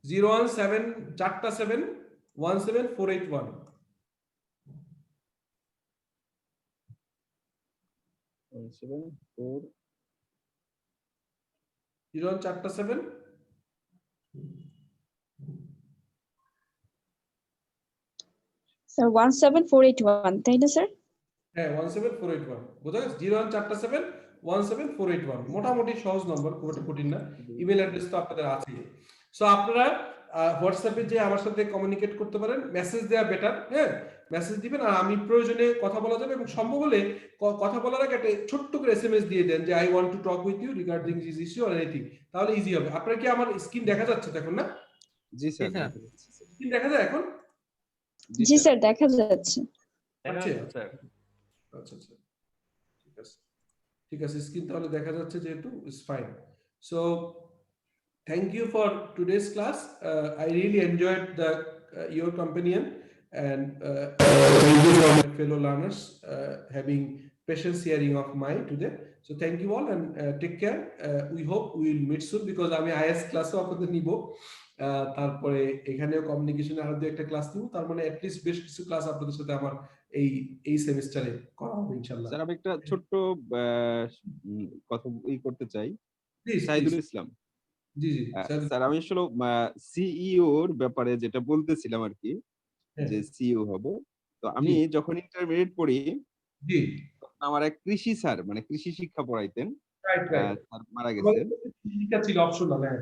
01747174881 01747 স্যার 17481 তাই না স্যার? হ্যাঁ 17481 বোঝা গেছে। 01771717481 মোটামুটি সহজ নম্বর, খুব একটা কঠিন না। ইমেল অ্যাড্রেস তো আপনাদের আছেই। সো আপনারা হোয়াটসঅ্যাপে যে আমার সাথে কমিউনিকেট করতে পারেন, মেসেজ দেওয়া বেটার। হ্যাঁ মেসেজ দিবেন, আর আমি প্রয়োজনে কথা বলা যাবে, এবং সম্ভব হলে কথা বলার আগে একটা ছোট্ট করে এসএমএস দিয়ে দেন যে I want to talk with you regarding this issue or anything, তাহলে ইজি হবে। আপনারা কি আমার স্ক্রিন দেখা যাচ্ছে এখন? না জি স্যার, স্ক্রিন দেখা যায় এখন? জি স্যার দেখা যাচ্ছে। আচ্ছা আচ্ছা ঠিক আছে, ঠিক আছে, স্ক্রিন তাহলে দেখা যাচ্ছে যেহেতু, it's fine. So thank you for today's class. I really enjoyed your companion, and thank you for my fellow learners having patience hearing of mine today. So thank you all, and take care. We hope we will meet soon, because আমি IS ক্লাসও আপনাদের নিব, তারপরে এখানেও communication আরো দুই একটা class নিব, তার মানে at least বেশ কিছু ক্লাস আপনাদের সাথে আমার এই সেমিস্টারে করা হবে ইনশাআল্লাহ। স্যার আমি একটা ছোট্ট কথা করতে চাই। সাইদুল ইসলাম জি জি স্যার। স্যার আমি আসলে সিইও এর ব্যাপারে যেটা বলতেছিলাম আর কি, হ্যাঁ, যে সিইও হব। তো আমি জি যখন ইন্টারমিডিয়েট পড়ি, জি তখন আমার এক কৃষি স্যার মানে কৃষি শিক্ষা পড়াইতেন, রাইট রাইট। স্যার মারা আমাদের গেছেন। কাছে ফিজিক্যাল ছিল অপশনাল, হ্যাঁ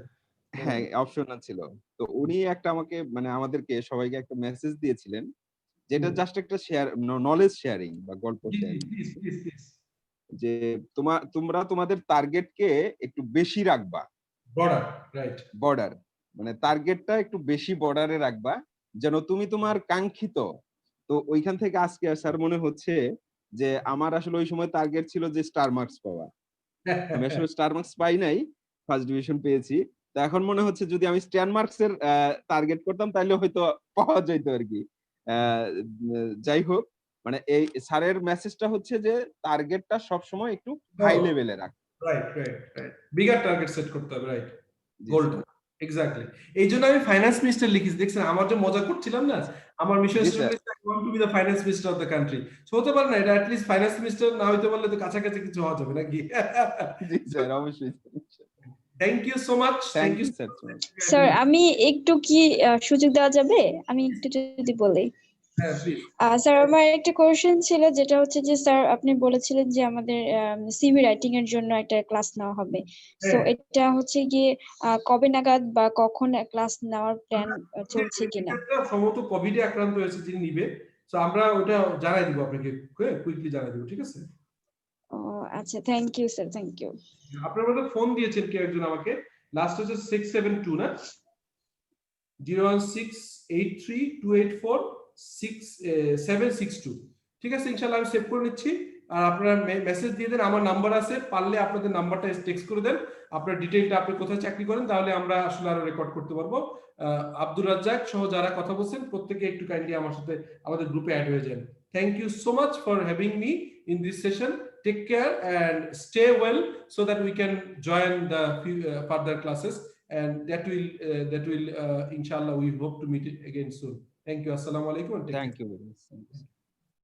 হ্যাঁ, অপশনাল ছিল। তো উনি একটা আমাকে মানে আমাদেরকে সবাইকে একটা মেসেজ দিয়েছিলেন, যেটা হুম। জাস্ট একটা শেয়ার নলেজ শেয়ারিং বা গল্প জি জি শেয়ারিং। Please please please. যে তোমরা তোমাদের টার্গেটকে একটু বেশি রাখবা, বর্ডার রাইট। বর্ডার মানে টার্গেটটা একটু বেশি বর্ডারে রাখবা, যেন তুমি তোমার কাঙ্ক্ষিত। তো ওইখান থেকে আজকে স্যার মনে হচ্ছে যে আমার আসলে ওই সময় টার্গেট ছিল যে স্টার মার্কস পাওয়া। আমি আসলে স্টার মার্কস পাই নাই, ফার্স্ট ডিভিশন পেয়েছি। তো এখন মনে হচ্ছে যদি আমি স্টার মার্কস এর টার্গেট করতাম তাহলে হয়তো পাওয়া যেত আর কি। যাই হোক, মানে এই স্যারের মেসেজটা হচ্ছে যে টার্গেটটা সবসময় একটু হাই লেভেলে রাখ। Right right right, bigger target set করতে হবে, রাইট জি, গোলটা। এক্স্যাক্টলি, এই জন্য আমি ফাইন্যান্স মিনিস্টার লিখেছি। দেখছেন আমার যে মজা করছিলাম না, আমার মিশন জি, ছিল sir. I want to B the finance minister of the country. So হতে পারে না এটা, অ্যাট লিস্ট ফাইন্যান্স মিনিস্টার না হইতে পারলে তো কাছাকাছি কিছু হওয়া যাবে নাকি? জি স্যার, অবশ্যই। Thank you so much, thank thank you. You sir. Sir আমি একটু কি সুযোগ দেওয়া যাবে? আমি একটু যদি বলি। হ্যাঁ প্লিজ। স্যার আমার একটা কোশ্চেন ছিল, যেটা হচ্ছে যে স্যার আপনি বলেছিলেন যে আমাদের সিভি রাইটিং এর জন্য একটা ক্লাস নেওয়া হবে। সো এটা হচ্ছে গিয়ে কবে নাগাদ বা কখন ক্লাস নেওয়ার প্ল্যান চলছে কিনা? সম্ভবত কোভিডে আক্রান্ত হয়েছে যিনি নিবে, সো আমরা ওটা জানাই দিব আপনাকে, কুইকলি জানাই দিব, ঠিক আছে? ও আচ্ছা, thank you sir, thank you. আপনার মধ্যে ফোন দিয়েছেন কেউ একজন আমাকে, লাস্ট হচ্ছে 672 না, 0168328466762। ঠিক আছে, ইনশাআল্লাহ আমি সেভ করে নিচ্ছি। আর আপনারা মেসেজ দিয়ে দেন, আমার নাম্বার আছে, পারলে আপনাদের নাম্বারটা টেক্সট করে দেন, আপনার ডিটেইলটা, আপনি কোথায় চাকরি করেন, তাহলে আমরা আসলে আরো রেকর্ড করতে পারবো। আব্দুর রাজ্জাক সহ যারা কথা বলছেন প্রত্যেকে একটু কাইন্ডলি আমার সাথে আমাদের গ্রুপে অ্যাড হয়ে যান। Thank you so much for having me in this session. Take care and stay well so that we can join the further classes, and that will inshallah we hope to meet again soon. Thank you. Assalamu alaikum and take care. Thank you very much.